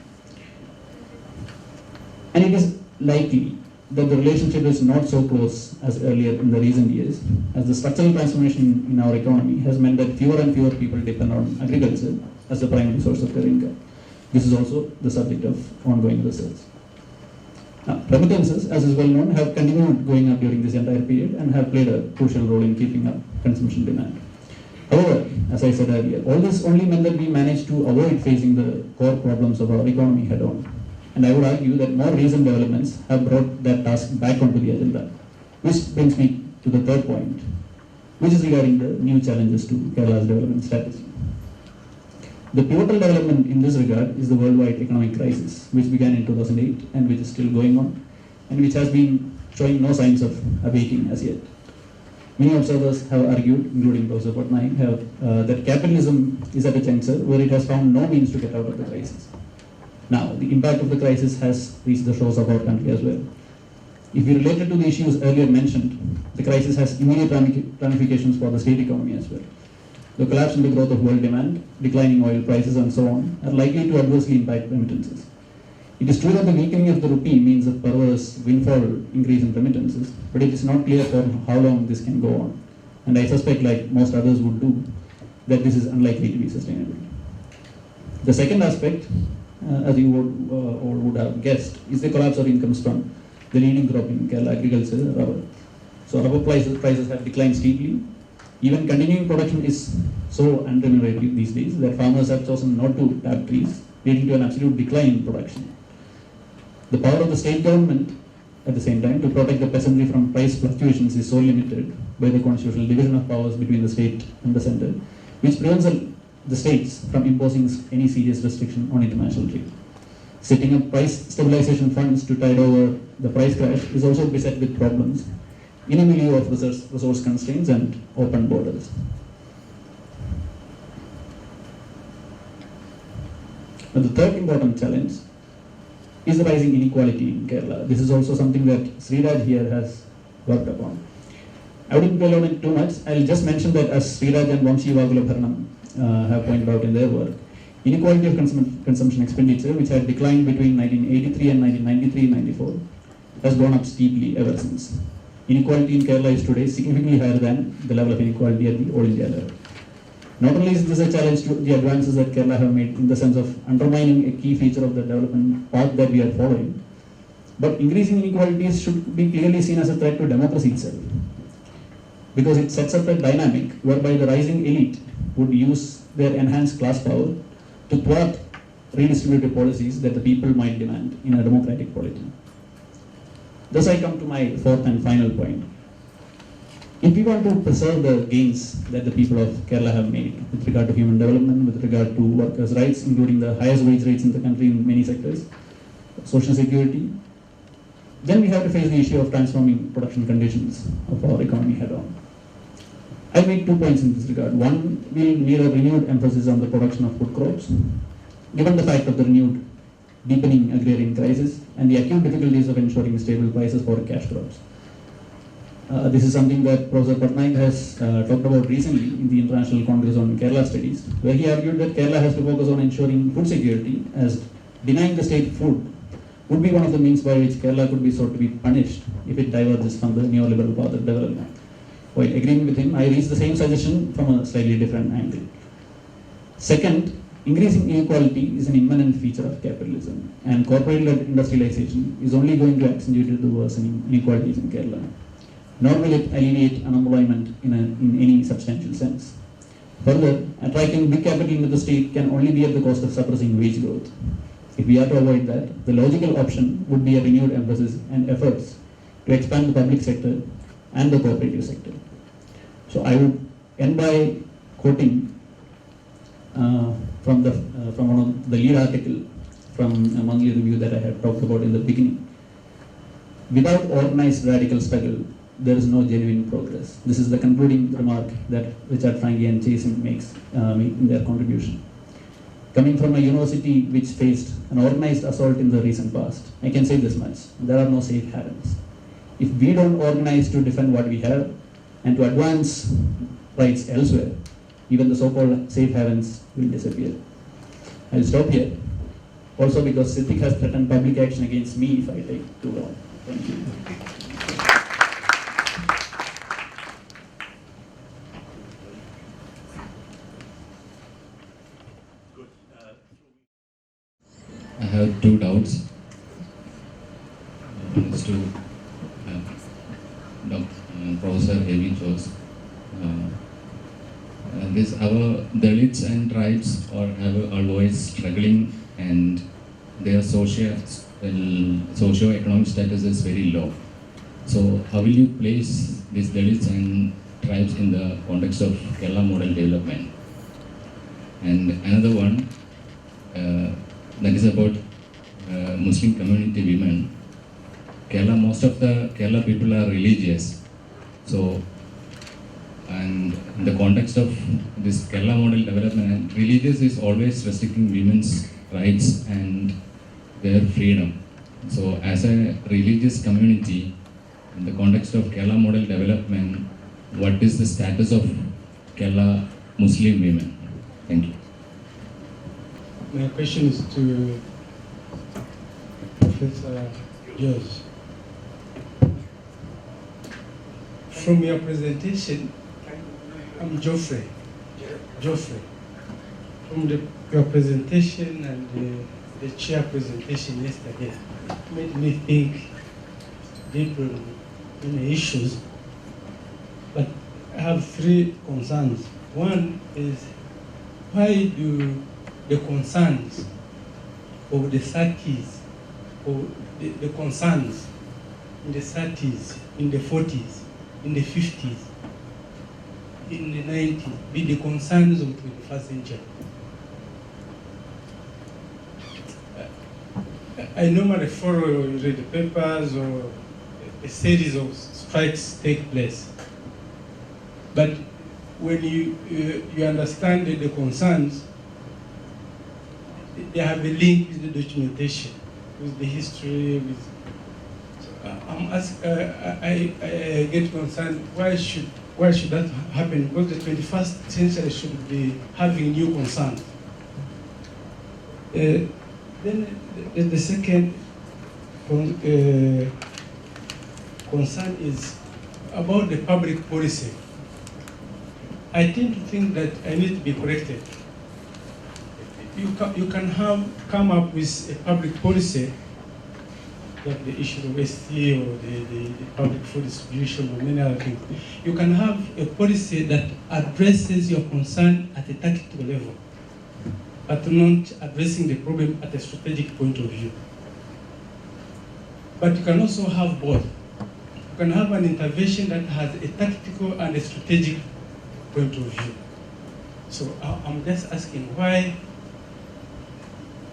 And it is likely that the relationship is not so close as earlier in the recent years, as the structural transformation in our economy has meant that fewer and fewer people depend on agriculture as the primary source of their income. This is also the subject of ongoing research. Now, remittances, as is well known, have continued going up during this entire period and have played a crucial role in keeping up consumption demand. However, as I said earlier, all this only meant that we managed to avoid facing the core problems of our economy head on. And I would argue that more recent developments have brought that task back onto the agenda. Which brings me to the third point, which is regarding the new challenges to Kerala's development strategy. The pivotal development in this regard is the worldwide economic crisis, which began in 2008 and which is still going on, and which has been showing no signs of abating as yet. Many observers have argued, including Prof. That capitalism is at a juncture where it has found no means to get out of the crisis. Now, the impact of the crisis has reached the shores of our country as well. If we relate it to the issues earlier mentioned, the crisis has immediate ramifications for the state economy as well. The collapse in the growth of world demand, declining oil prices and so on are likely to adversely impact remittances. It is true that the weakening of the rupee means a perverse windfall increase in remittances, but it is not clear for how long this can go on. And I suspect, like most others would do, that this is unlikely to be sustainable. The second aspect as you all would have guessed, is the collapse of incomes from the leading crop in Kerala, agriculture, rubber. So rubber prices have declined steeply. Even continuing production is so unremunerative these days that farmers have chosen not to tap trees, leading to an absolute decline in production. The power of the state government, at the same time, to protect the peasantry from price fluctuations is so limited by the constitutional division of powers between the state and the centre, which prevents the states from imposing any serious restriction on international trade. Setting up price stabilization funds to tide over the price crash is also beset with problems in a milieu of resource constraints and open borders. But the third important challenge is the rising inequality in Kerala. This is also something that Sriraj here has worked upon. I wouldn't dwell on it too much. I'll just mention that as Sriraj and Vamshi Vagulabharanam have pointed out in their work, inequality of consumption expenditure, which had declined between 1983 and 1993-94, has gone up steeply ever since. Inequality in Kerala is today significantly higher than the level of inequality at the All India level. Not only is this a challenge to the advances that Kerala have made in the sense of undermining a key feature of the development path that we are following, but increasing inequalities should be clearly seen as a threat to democracy itself, because it sets up a dynamic whereby the rising elite would use their enhanced class power to thwart redistributive policies that the people might demand in a democratic polity. Thus I come to my fourth and final point. If we want to preserve the gains that the people of Kerala have made with regard to human development, with regard to workers' rights, including the highest wage rates in the country in many sectors, social security, then we have to face the issue of transforming production conditions of our economy head on. I'll make 2 points in this regard. One, we need a renewed emphasis on the production of food crops, given the fact of the renewed deepening agrarian crisis and the acute difficulties of ensuring stable prices for cash crops. This is something that Professor Patnaik has talked about recently in the International Congress on Kerala Studies, where he argued that Kerala has to focus on ensuring food security, as denying the state food would be one of the means by which Kerala could be sought to be punished if it diverges from the neoliberal path of development. While agreeing with him, I reached the same suggestion from a slightly different angle. Second, increasing inequality is an immanent feature of capitalism, and corporate-led industrialization is only going to accentuate the worsening inequalities in Kerala. Nor will it alleviate unemployment in any substantial sense. Further, attracting big capital into the state can only be at the cost of suppressing wage growth. If we are to avoid that, the logical option would be a renewed emphasis and efforts to expand the public sector and the cooperative sector. So I would end by quoting from one of the lead article from a monthly review that I had talked about in the beginning. Without organized radical struggle, there is no genuine progress. This is the concluding remark that Richard Franke and Jason makes in their contribution. Coming from a university which faced an organized assault in the recent past, I can say this much: there are no safe havens. If we don't organize to defend what we have and to advance rights elsewhere, even the so-called safe havens will disappear. I'll stop here. Also because Siddiq has threatened public action against me if I take too long. Thank you. I have two doubts. As to Professor Heavy chose. Our Dalits and tribes are always struggling, and their socio-economic status is very low. So how will you place these Dalits and tribes in the context of Kerala model development? And another one, that is about Muslim community women. Kerala, most of the Kerala people are religious. So, and in the context of this Kerala model development, religious is always restricting women's rights and their freedom. So, as a religious community, in the context of Kerala model development, what is the status of Kerala Muslim women? Thank you. My question is to Professor George. From your presentation, I'm Geoffrey. From your presentation and the chair presentation yesterday. It made me think deeply on the issues. But I have three concerns. One is, why do the concerns of the 30s, or the concerns in the 30s, in the 40s, in the 50s, in the 90s, be the concerns of the 21st century? I normally follow, read the papers, or a series of strikes take place. But when you understand the concerns, they have a link with the documentation, with the history. With I get concerned. Why should that happen? Because the 21st century should be having new concerns. Then the second concern is about the public policy. I tend to think that I need to be corrected. You can come up with a public policy, like the issue of ST or the public food distribution or many other things. You can have a policy that addresses your concern at a tactical level, but not addressing the problem at a strategic point of view. But you can also have both. You can have an intervention that has a tactical and a strategic point of view. So I'm just asking, why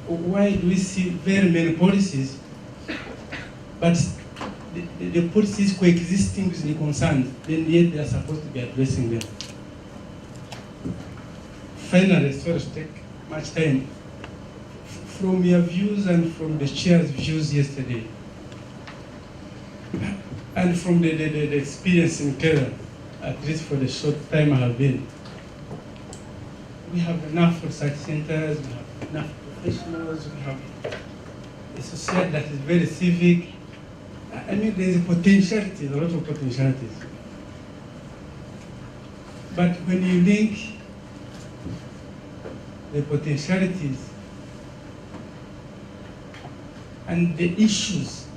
do we see very many policies, but the policies coexisting with the concerns, then yet they are supposed to be addressing them? Finally, sorry to take much time, from your views and from the chair's views yesterday, and from the experience in Kerala, at least for the short time I have been, we have enough research centers, we have enough professionals, we have a society that is very civic. I mean, there is a potentiality, a lot of potentialities. But when you link the potentialities and the issues,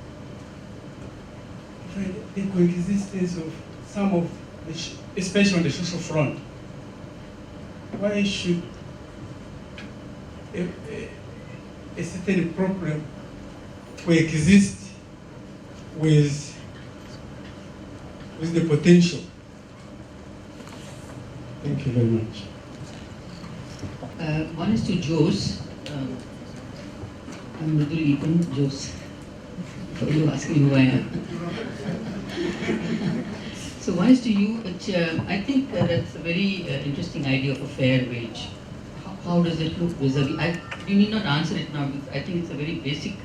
the coexistence of some of especially on the social front, why should a certain problem coexist with the potential? Thank you very much. One is to Jose. I'm Mridul Epan, Jose. For you asking who I am. So one is to you, which I think that's a very interesting idea of a fair wage. How does it look vis-a-vis? You need not answer it now, because I think it's a very basic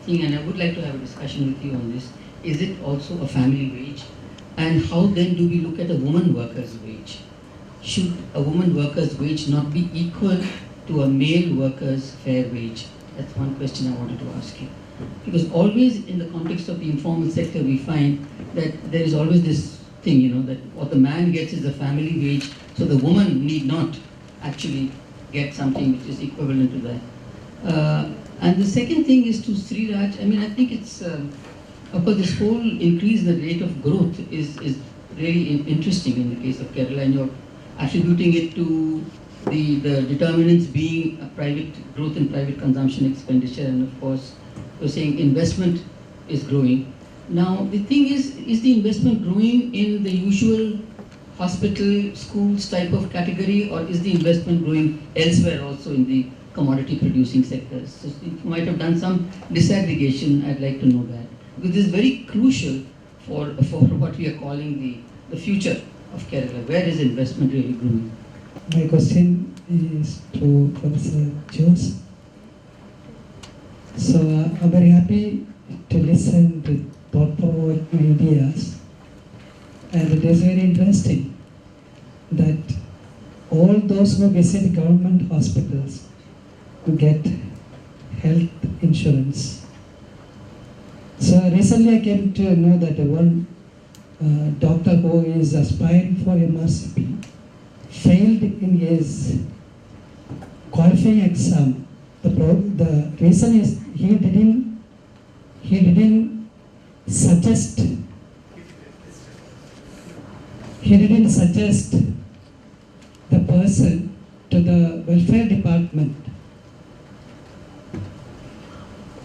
thing, and I would like to have a discussion with you on this. Is it also a family wage? And how then do we look at a woman worker's wage? Should a woman worker's wage not be equal to a male worker's fair wage? That's one question I wanted to ask you. Because always in the context of the informal sector, we find that there is always this thing, that what the man gets is a family wage, so the woman need not actually get something which is equivalent to that. And the second thing is to Sriraj. I mean, I think it's, of course, this whole increase in the rate of growth is really interesting in the case of Kerala, and you're attributing it to the determinants being a private growth in private consumption expenditure, and of course, you're saying investment is growing. Now, the thing is the investment growing in the usual hospital, schools type of category, or is the investment growing elsewhere also in the commodity producing sectors? So you might have done some disaggregation. I'd like to know that, because this is very crucial for what we are calling the future of Kerala. Where is investment really growing? My question is to Professor Jose. So I'm very happy to listen to thought-provoking ideas, and it is very interesting that all those who visit government hospitals get health insurance. So recently I came to know that one doctor who is aspiring for MRCP failed in his qualifying exam The reason is he didn't suggest the person to the welfare department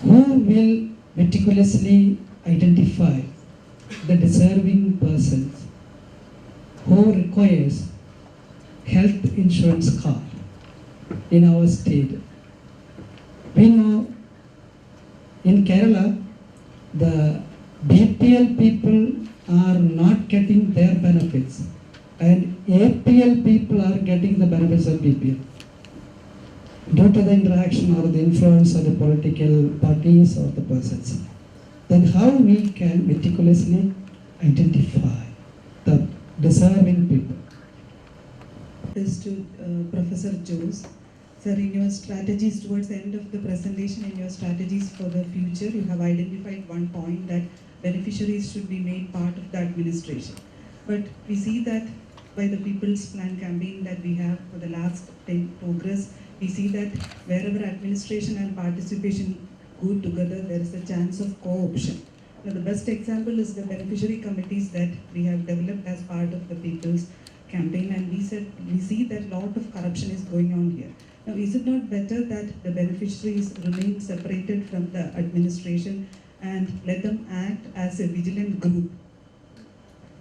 who will meticulously identify the deserving persons who requires health insurance card in our state. We know in Kerala, the BPL people are not getting their benefits and APL people are getting the benefits of BPL due to the interaction or the influence of the political parties or the persons. Then how we can meticulously identify the deserving people? Is to Professor Jose. Sir, in your strategies towards the end of the presentation, in your strategies for the future, you have identified one point that beneficiaries should be made part of the administration. But we see that by the People's Plan campaign that we have for the last 10 progress, we see that wherever administration and participation go together, there is a chance of co-option. Now, the best example is the beneficiary committees that we have developed as part of the People's campaign, and we see that a lot of corruption is going on here. Now, is it not better that the beneficiaries remain separated from the administration and let them act as a vigilant group?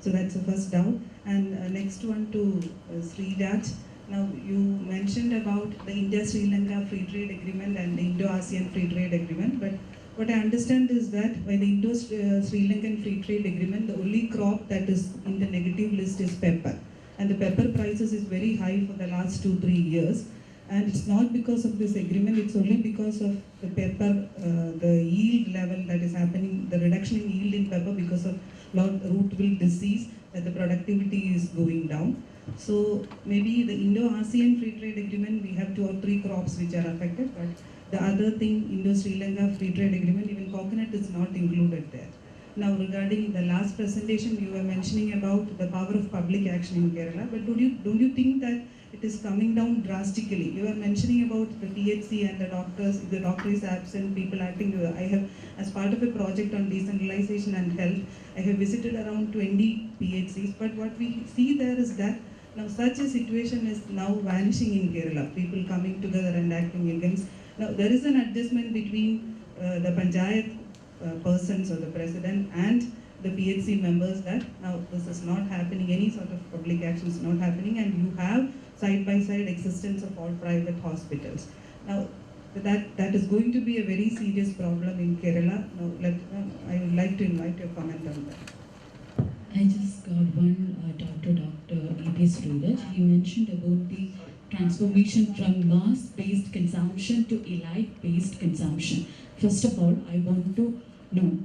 So that's the first doubt. And next one to Sri Raj. Now, you mentioned about the India-Sri Lanka Free Trade Agreement and the Indo-ASEAN Free Trade Agreement, but what I understand is that by the Indo-Sri Lankan Free Trade Agreement, the only crop that is in the negative list is pepper. And the pepper prices is very high for the last 2-3 years. And it's not because of this agreement, it's only because of the pepper, the yield level that is happening, the reduction in yield in pepper because of root wilt disease, that the productivity is going down. So maybe the Indo-ASEAN Free Trade Agreement, we have 2 or 3 crops which are affected, but the other thing, Indo-Sri Lanka Free Trade Agreement, even coconut is not included there. Now, regarding the last presentation, you were mentioning about the power of public action in Kerala, but don't you think that it is coming down drastically? You were mentioning about the THC and the doctors, if the doctor is absent, people acting. I have, as part of a project on decentralization and health, I have visited around 20 PHCs, but what we see there is that now such a situation is now vanishing in Kerala, people coming together and acting against. Now, there is an adjustment between the Panchayat persons or the president and the PHC members that now this is not happening, any sort of public action is not happening, and you have side-by-side existence of all private hospitals. Now, that is going to be a very serious problem in Kerala. Now, I would like to invite your comment on that. I just got one talk to Dr. E.P. Sriraj. He mentioned about the transformation from mass-based consumption to elite-based consumption. First of all, I want to know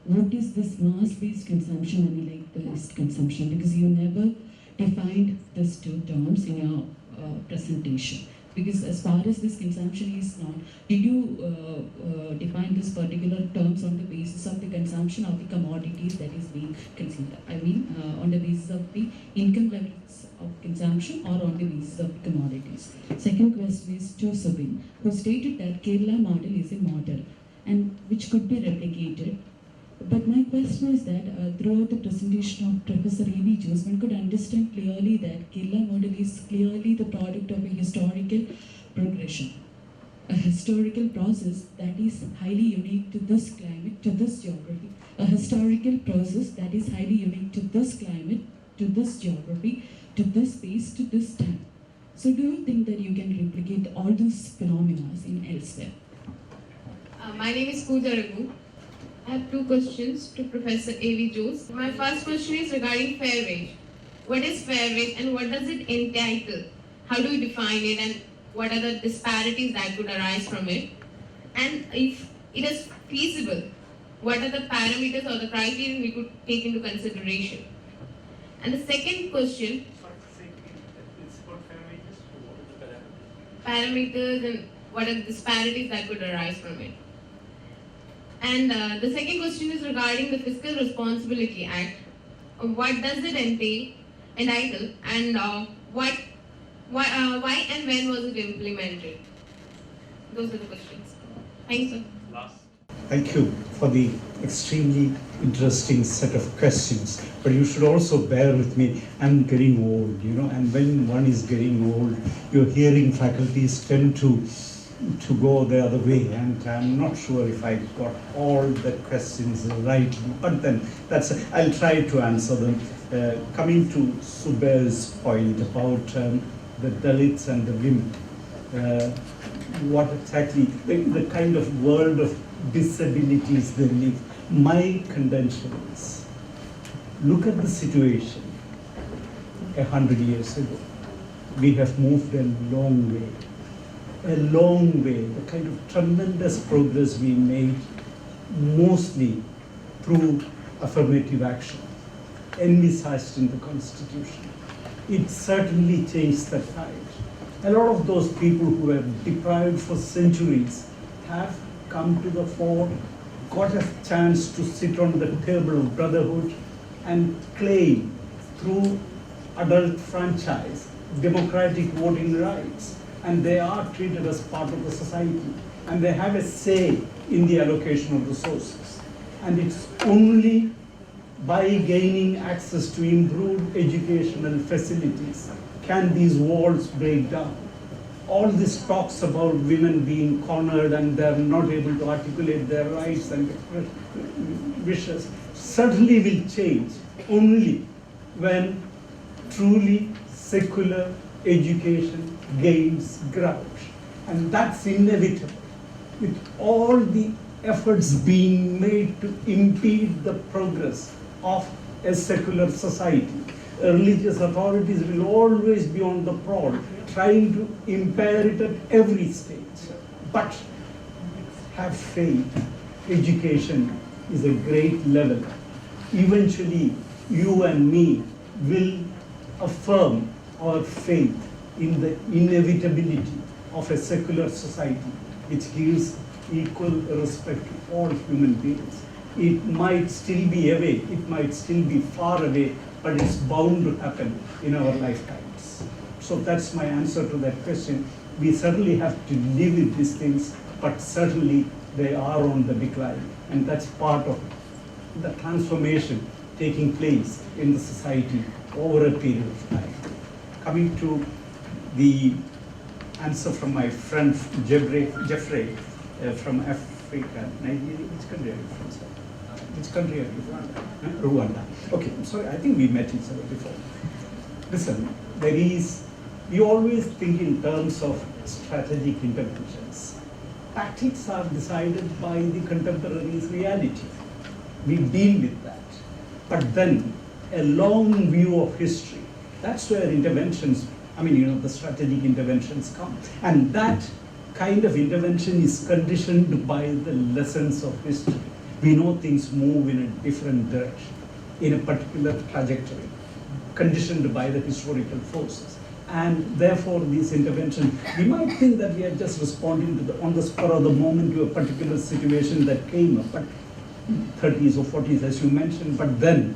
what is this mass-based consumption and elite-based consumption, because you never defined these 2 terms in your presentation. Because as far as this consumption is not, did you define this particular terms on the basis of the consumption of the commodities that is being consumed? I mean, on the basis of the income levels of consumption or on the basis of the commodities? Second question is to Subin, who stated that Kerala model is a model and which could be replicated. But my question is that throughout the presentation of Professor E.V. Jose, one could understand clearly that Kerala model is clearly the product of a historical progression, a historical process that is highly unique to this climate, to this geography, a historical process that is highly unique to this climate, to this geography, to this space, to this time. So do you think that you can replicate all these phenomena in elsewhere? My name is Pooja Raghu. I have 2 questions to Professor A.V. Jose. My first question is regarding fair wage. What is fair wage and what does it entitle? How do we define it and what are the disparities that could arise from it? And if it is feasible, what are the parameters or the criteria we could take into consideration? And the second question, parameters and what are the disparities that could arise from it? And the second question is regarding the Fiscal Responsibility Act. What does it entitle, and why and when was it implemented? Those are the questions. Thanks, sir. Thank you for the extremely interesting set of questions. But you should also bear with me, I'm getting old, and when one is getting old, your hearing faculties tend to go the other way, and I'm not sure if I got all the questions right, but then I'll try to answer them. Coming to Subair's point about the Dalits and the women, what exactly, the kind of world of disabilities they live. My contention is, look at the situation 100 years ago. We have moved a long way. The kind of tremendous progress we made, mostly through affirmative action, envisaged in the Constitution. It certainly changed the tide. A lot of those people who were deprived for centuries have come to the fore, got a chance to sit on the table of brotherhood and claim through adult franchise, democratic voting rights, and they are treated as part of the society, and they have a say in the allocation of resources. And it's only by gaining access to improved educational facilities can these walls break down. All this talks about women being cornered and they're not able to articulate their rights and wishes certainly will change only when truly secular education gains ground. And that's inevitable. With all the efforts being made to impede the progress of a secular society, religious authorities will always be on the prowl, trying to impair it at every stage. But have faith. Education is a great level. Eventually, you and me will affirm our faith in the inevitability of a secular society which gives equal respect to all human beings. It might still be away, it might still be far away, but it's bound to happen in our lifetimes. So that's my answer to that question. We certainly have to live with these things, but certainly they are on the decline. And that's part of the transformation taking place in the society over a period of time. Coming to the answer from my friend Jeffrey from Africa, Nigeria, which country are you from, sir? Which country are you from? Rwanda. Okay, I'm sorry, I think we met each other before. Listen, we always think in terms of strategic interventions. Tactics are decided by the contemporary's reality. We deal with that. But then, a long view of history, that's where interventions, the strategic interventions come. And that kind of intervention is conditioned by the lessons of history. We know things move in a different direction, in a particular trajectory, conditioned by the historical forces. And therefore, these interventions, we might think that we are just responding to on the spur of the moment to a particular situation that came up, but 30s or 40s, as you mentioned, but then,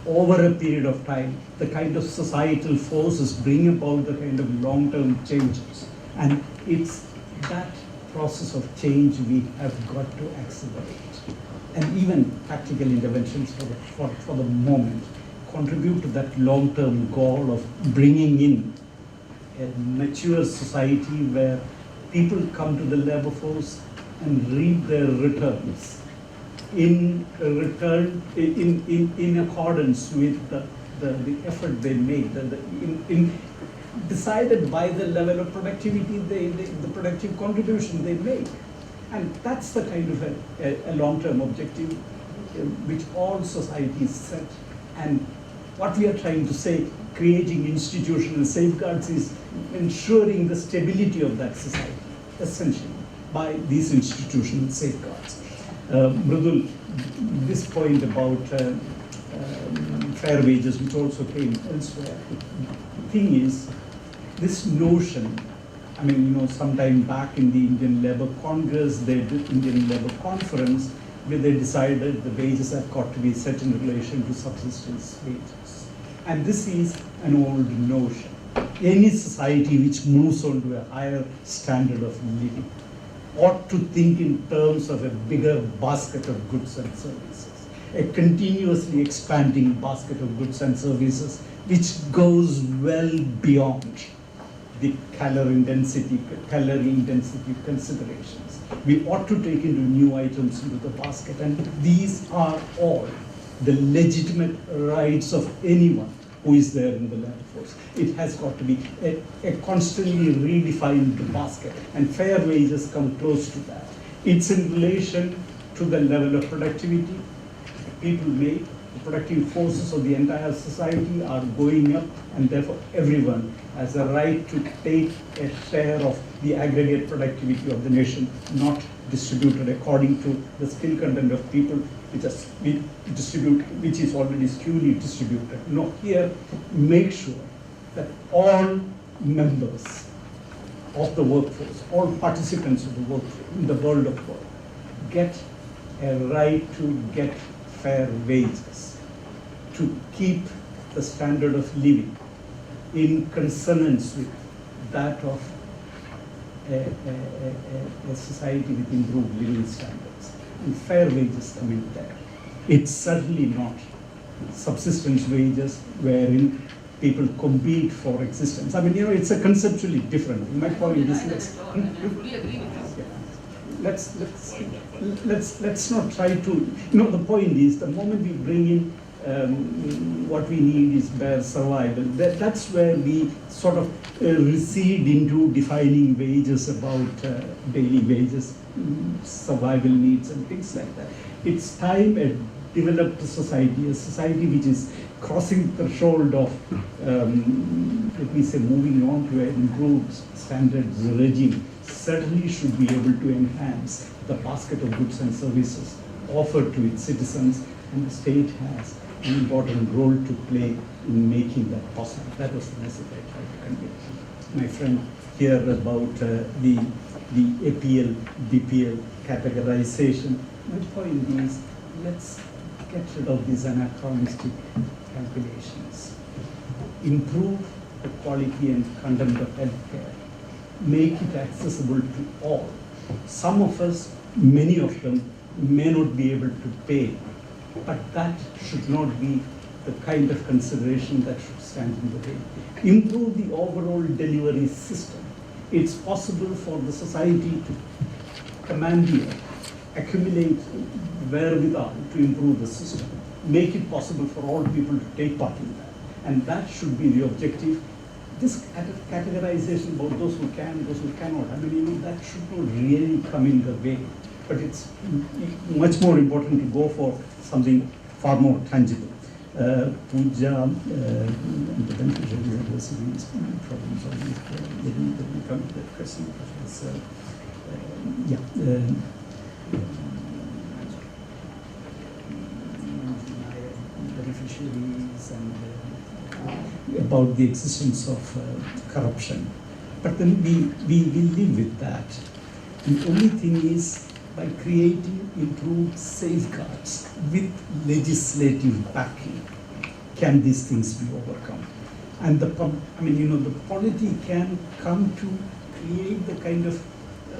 over a period of time, the kind of societal forces bring about the kind of long-term changes. And it's that process of change we have got to accelerate. And even tactical interventions for the moment contribute to that long-term goal of bringing in a mature society where people come to the labor force and reap their returns in accordance with the effort they made, decided by the level of productivity, the productive contribution they make. And that's the kind of a long-term objective which all societies set. And what we are trying to say, creating institutional safeguards, is ensuring the stability of that society, essentially, by these institutional safeguards. Mridul, this point about fair wages, which also came elsewhere. The thing is, this notion, sometime back in the Indian Labour Congress, the Indian Labour Conference, where they decided the wages have got to be set in relation to subsistence wages. And this is an old notion. Any society which moves on to a higher standard of living ought to think in terms of a bigger basket of goods and services, a continuously expanding basket of goods and services which goes well beyond the calorie intensity considerations. We ought to take into new items into the basket, and these are all the legitimate rights of anyone who is there in the labor force. It has got to be a constantly redefined basket, and fair wages come close to that. It's in relation to the level of productivity people make. The productive forces of the entire society are going up, and therefore everyone has a right to take a share of the aggregate productivity of the nation, not distributed according to the skill content of people, which is already skewly distributed. No, here make sure that all members of the workforce, all participants of the workforce in the world of work, get a right to get fair wages, to keep the standard of living in consonance with that of a society with improved living standards. And fair wages come in there. It's certainly not subsistence wages wherein people compete for existence. I mean, it's a conceptually different. My point is, let's not try to. The point is, the moment we bring in what we need is bare survival. That's where we sort of recede into defining wages about daily wages, survival needs, and things like that. It's time a developed society, a society which is crossing the threshold of, let me say, moving on to an improved standards regime, certainly should be able to enhance the basket of goods and services offered to its citizens, and the state has an important role to play in making that possible. That was the message I tried to convey. My friend here about the APL, DPL categorization. My point is, let's get rid of these anachronistic calculations. Improve the quality and content of healthcare. Make it accessible to all. Some of us, many of them, may not be able to pay, but that should not be the kind of consideration that should stand in the way. Improve the overall delivery system. It's possible for the society to commandeer, accumulate wherewithal to improve the system. Make it possible for all people to take part in that. And that should be the objective. This categorization about those who can, those who cannot, I mean, that should not really come in the way. But it's much more important to go for something far more tangible. Puja and the beneficiary universities problems on let me come to that question. Beneficiaries and about the existence of corruption. But then we live with that. The only thing is, by creating improved safeguards with legislative backing, can these things be overcome? And the polity can come to create the kind of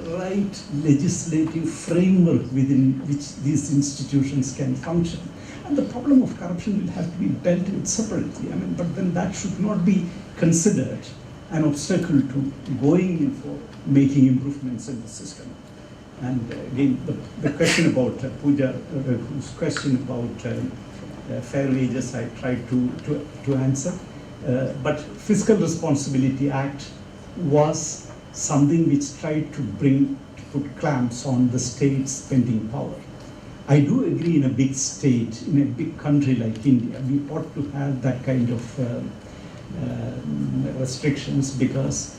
right legislative framework within which these institutions can function. And the problem of corruption will have to be dealt with separately. But then that should not be considered an obstacle to going in for making improvements in the system. And again, the question about Pooja, whose question about fair wages, I tried to answer. But Fiscal Responsibility Act was something which tried to put clamps on the state's spending power. I do agree, in a big state, in a big country like India, we ought to have that kind of restrictions, because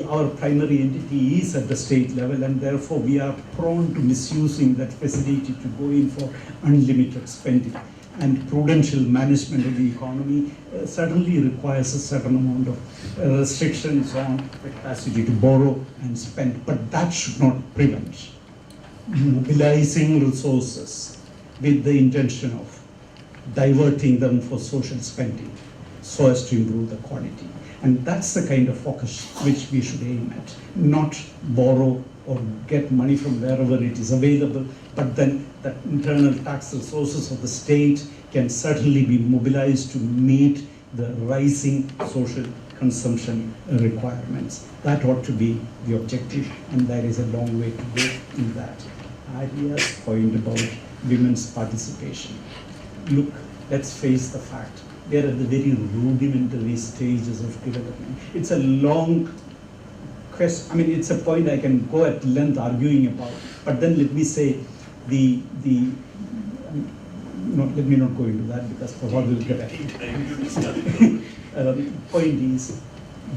our primary entity is at the state level, and therefore we are prone to misusing that facility to go in for unlimited spending. And prudential management of the economy certainly requires a certain amount of restrictions on the capacity to borrow and spend, but that should not prevent mobilizing resources with the intention of diverting them for social spending so as to improve the quality. And that's the kind of focus which we should aim at, not borrow or get money from wherever it is available, but then the internal tax resources of the state can certainly be mobilized to meet the rising social consumption requirements. That ought to be the objective, and there is a long way to go in that. Arya's point about women's participation. Look, let's face the fact, they are at the very rudimentary stages of development. It's a long question. I mean, it's a point I can go at length arguing about. But then let me say no, let me not go into that because Prof will get at it. Point is,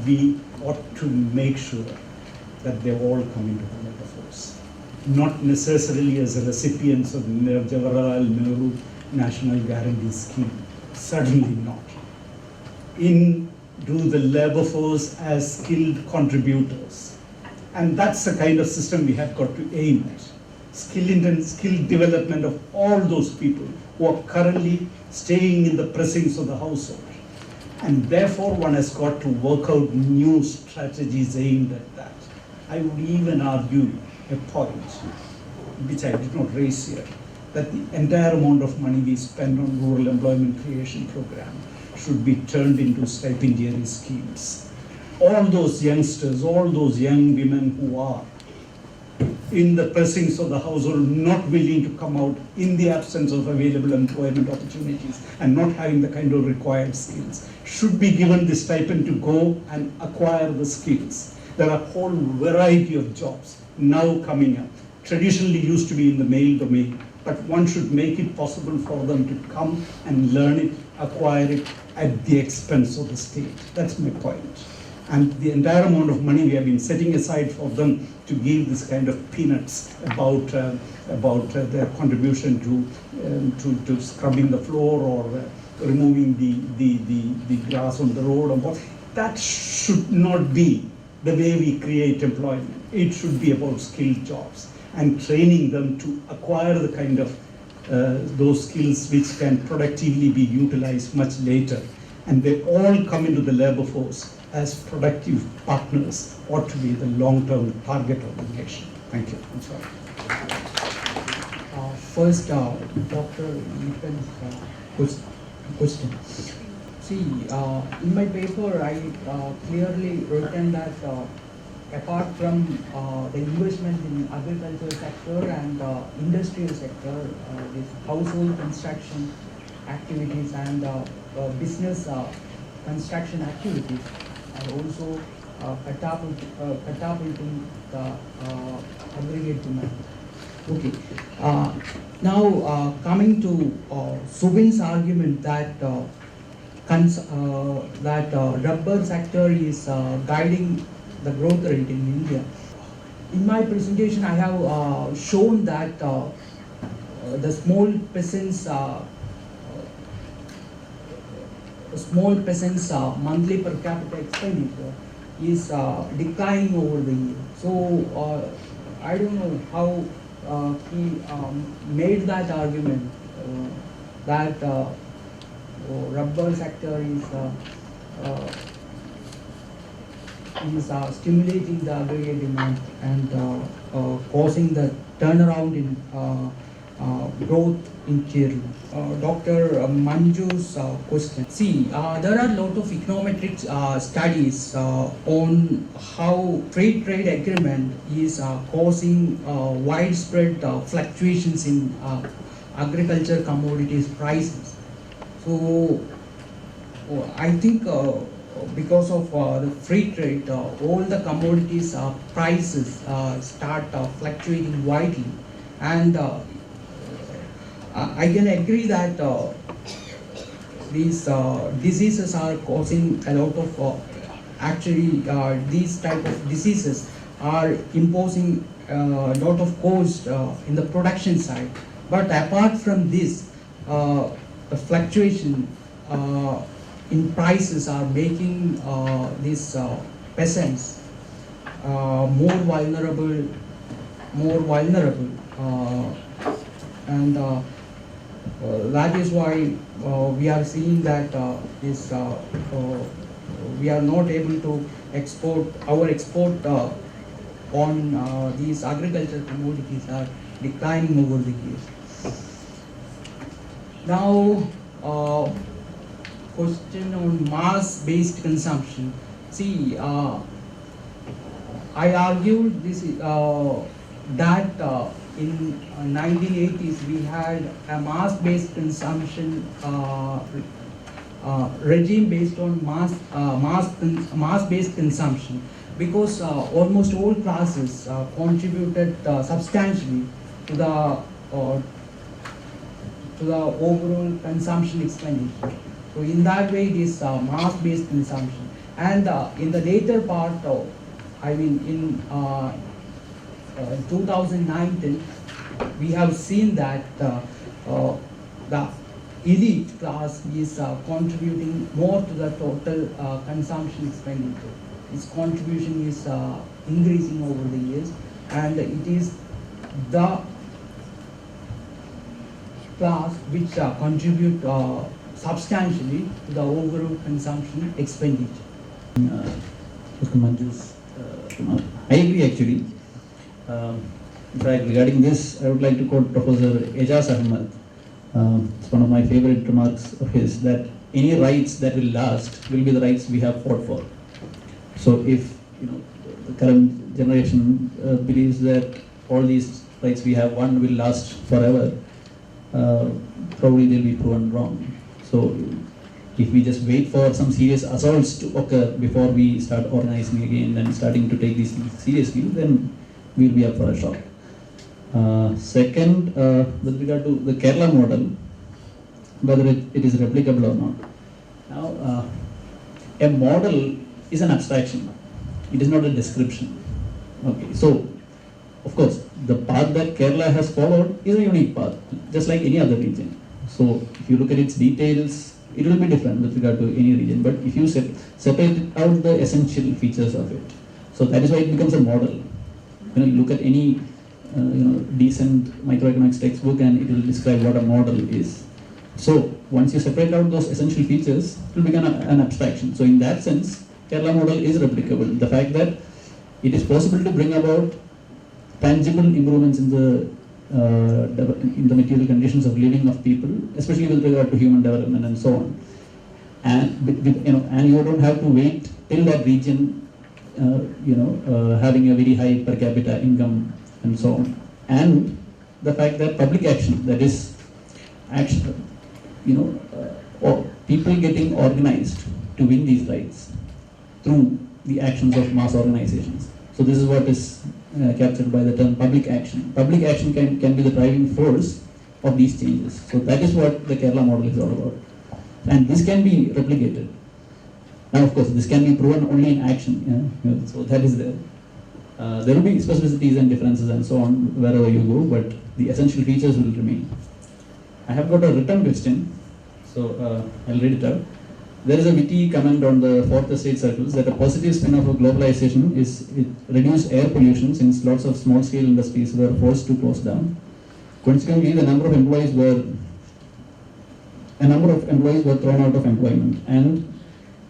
we ought to make sure that they all come into the labor force, not necessarily as recipients of Jawaharlal Nehru National Guarantee Scheme. Certainly not. Into the labor force as skilled contributors. And that's the kind of system we have got to aim at. Skill development of all those people who are currently staying in the precincts of the household. And therefore one has got to work out new strategies aimed at that. I would even argue a point, which I did not raise here, that the entire amount of money we spend on rural employment creation program should be turned into stipendiary schemes. All those youngsters, all those young women who are in the precincts of the household, not willing to come out in the absence of available employment opportunities and not having the kind of required skills, should be given the stipend to go and acquire the skills. There are a whole variety of jobs now coming up. Traditionally used to be in the male domain, but one should make it possible for them to come and learn it, acquire it at the expense of the state. That's my point. And the entire amount of money we have been setting aside for them to give this kind of peanuts about their contribution to scrubbing the floor or removing the grass on the road, or what, that should not be the way we create employment. It should be about skilled jobs and training them to acquire the kind of those skills which can productively be utilized much later. And they all come into the labor force as productive partners ought to be the long-term target of the nation. Thank you. I'm sorry. First, Dr. Ethan's question. See, in my paper, I clearly written that apart from the investment in agriculture sector and industrial sector, this household construction activities and business construction activities are also catapulting the aggregate demand. Okay. Now coming to Subin's argument that rubber sector is guiding the growth rate in India. In my presentation, I have shown that the small peasants' monthly per capita expenditure is declining over the year. So I don't know how he made that argument that rubber sector is stimulating the aggregate demand and causing the turnaround in growth in Kerala. Dr. Manju's question. See, there are a lot of econometric studies on how free trade agreement is causing widespread fluctuations in agriculture commodities prices. So, I think because of the free trade, all the commodities prices start fluctuating widely, and I can agree that these diseases are causing a lot of actually these type of diseases are imposing a lot of cost in the production side. But apart from this, the fluctuation in prices are making these peasants more vulnerable, and that is why we are seeing that this we are not able to export, our export on these agricultural commodities are declining over the years. Now, question on mass-based consumption. See, I argued this that in 1980s we had a mass-based consumption regime based on mass-based consumption, because almost all classes contributed substantially to the overall consumption expenditure. So in that way, it is mass-based consumption. And in the later part of, I mean, in 2019, we have seen that the elite class is contributing more to the total consumption expenditure. Its contribution is increasing over the years, and it is the class which contribute substantially to the overall consumption expenditure. I agree actually. In fact, regarding this, I would like to quote Professor Ejaz Ahmed. It's one of my favorite remarks of his, that any rights that will last will be the rights we have fought for. So if the current generation believes that all these rights we have won will last forever, probably they'll be proven wrong. So if we just wait for some serious assaults to occur before we start organizing again and starting to take these things seriously, then we'll be up for a shock. Second, with regard to the Kerala model, whether it is replicable or not. Now, a model is an abstraction. It is not a description. Okay, so of course, the path that Kerala has followed is a unique path, just like any other region. So if you look at its details, it will be different with regard to any region. But if you separate out the essential features of it, so that is why it becomes a model. You look at any decent microeconomics textbook, and it will describe what a model is. So once you separate out those essential features, it will become an abstraction. So in that sense, Kerala model is replicable. The fact that it is possible to bring about tangible improvements in the material conditions of living of people, especially with regard to human development and so on. And and you don't have to wait till that region, having a very high per capita income and so on. And the fact that public action, that is action, or people getting organized to win these rights through the actions of mass organizations. So this is what is captured by the term public action. Public action can be the driving force of these changes. So that is what the Kerala model is all about. And this can be replicated. Now, of course, this can be proven only in action. So that is there. There will be specificities and differences and so on wherever you go, but the essential features will remain. I have got a written question, so I'll read it out. There is a witty comment on the fourth estate circles that a positive spin-off of globalization is it reduced air pollution since lots of small-scale industries were forced to close down. Consequently, a number of employees were thrown out of employment, and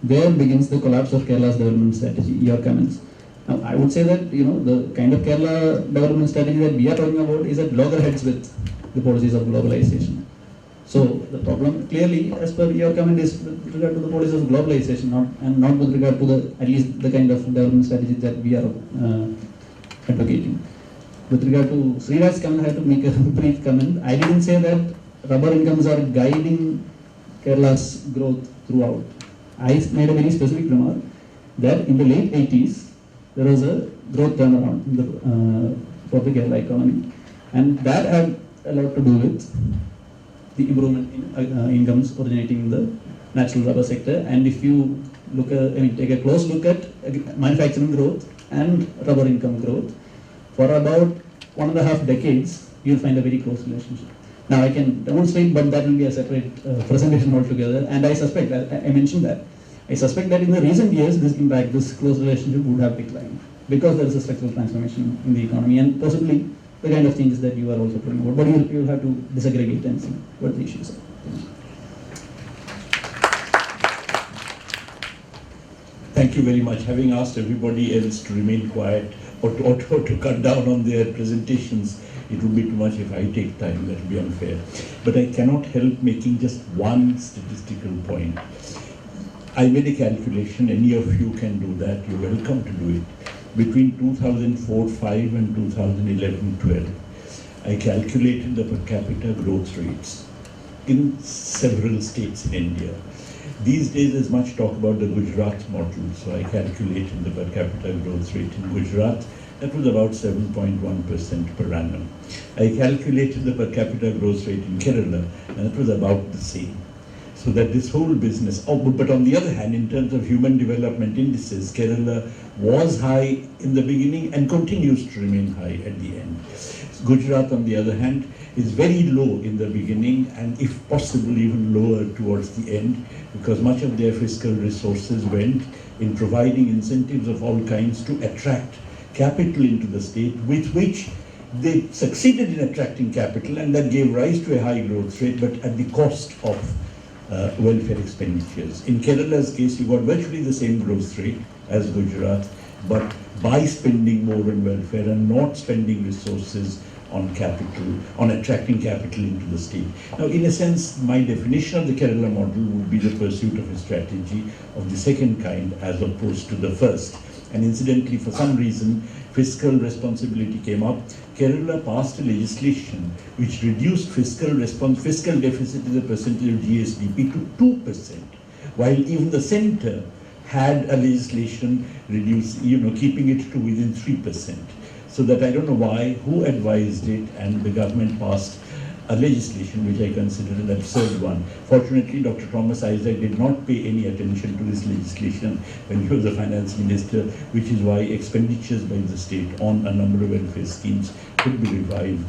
there begins the collapse of Kerala's development strategy. Your comments. Now, I would say that the kind of Kerala development strategy that we are talking about is at loggerheads with the policies of globalization. So the problem clearly, as per your comment, is with regard to the policies of globalization, not with regard to at least the kind of development strategy that we are advocating. With regard to Sriraj's comment, I have to make a brief comment. I didn't say that rubber incomes are guiding Kerala's growth throughout. I made a very specific remark that in the late 80s, there was a growth turnaround for the Kerala economy, and that had a lot to do with the improvement in incomes originating in the natural rubber sector. And if you take a close look at manufacturing growth and rubber income growth, for about 1.5 decades, you'll find a very close relationship. Now I can demonstrate, but that will be a separate presentation altogether. And I suspect, I mentioned that, I suspect that in the recent years, this close relationship would have declined because there is a structural transformation in the economy and possibly the kind of changes that you are also talking about. But you'll have to disaggregate and see what the issues are. Thank you very much. Having asked everybody else to remain quiet or to cut down on their presentations, it would be too much if I take time. That would be unfair. But I cannot help making just one statistical point. I made a calculation. Any of you can do that. You're welcome to do it. Between 2004-05 and 2011-12, I calculated the per capita growth rates in several states in India. These days there's much talk about the Gujarat model, so I calculated the per capita growth rate in Gujarat. That was about 7.1% per annum. I calculated the per capita growth rate in Kerala, and it was about the same. So that this whole business, but on the other hand, in terms of human development indices, Kerala was high in the beginning and continues to remain high at the end. Gujarat, on the other hand, is very low in the beginning and if possible even lower towards the end, because much of their fiscal resources went in providing incentives of all kinds to attract capital into the state, with which they succeeded in attracting capital, and that gave rise to a high growth rate, but at the cost of welfare expenditures. In Kerala's case, you got virtually the same growth rate as Gujarat, but by spending more on welfare and not spending resources on capital, on attracting capital into the state. Now, in a sense, my definition of the Kerala model would be the pursuit of a strategy of the second kind as opposed to the first. And incidentally, for some reason, fiscal responsibility came up. Kerala passed a legislation which reduced fiscal deficit as a percentage of GSDP to 2%, while even the centre had a legislation keeping it to within 3%. So that I don't know why, who advised it, and the government passed a legislation which I consider an absurd one. Fortunately, Dr. Thomas Isaac did not pay any attention to this legislation when he was the finance minister, which is why expenditures by the state on a number of welfare schemes could be revived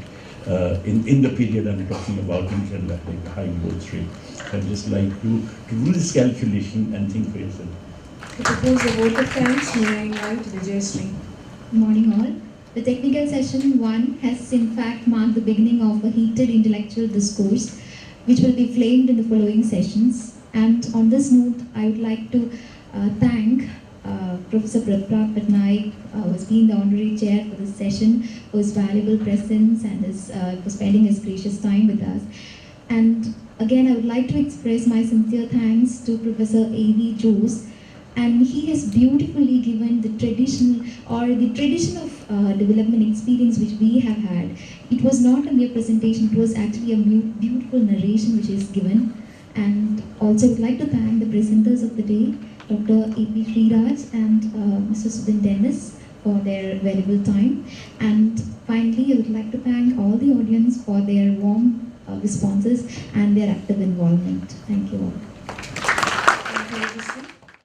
in the period I'm talking about in Kerala, like the high growth rate. I'd just like you to do this calculation and think for yourself. To propose a vote of thanks, may I invite Vijay Sri. Good morning all. The technical session 1 has in fact marked the beginning of a heated intellectual discourse which will be flamed in the following sessions. And on this note, I would like to thank Professor Prof. Patnaik, who has been the honorary chair for this session, for his valuable presence and for spending his gracious time with us. And again, I would like to express my sincere thanks to Professor A.V. Jose. And he has beautifully given the tradition of development experience which we have had. It was not a mere presentation, it was actually a beautiful narration which is given. And also I would like to thank the presenters of the day, Dr. A.P. Sriraj and Mr. Sudhin Dennis, for their valuable time. And finally, I would like to thank all the audience for their warm responses and their active involvement. Thank you all.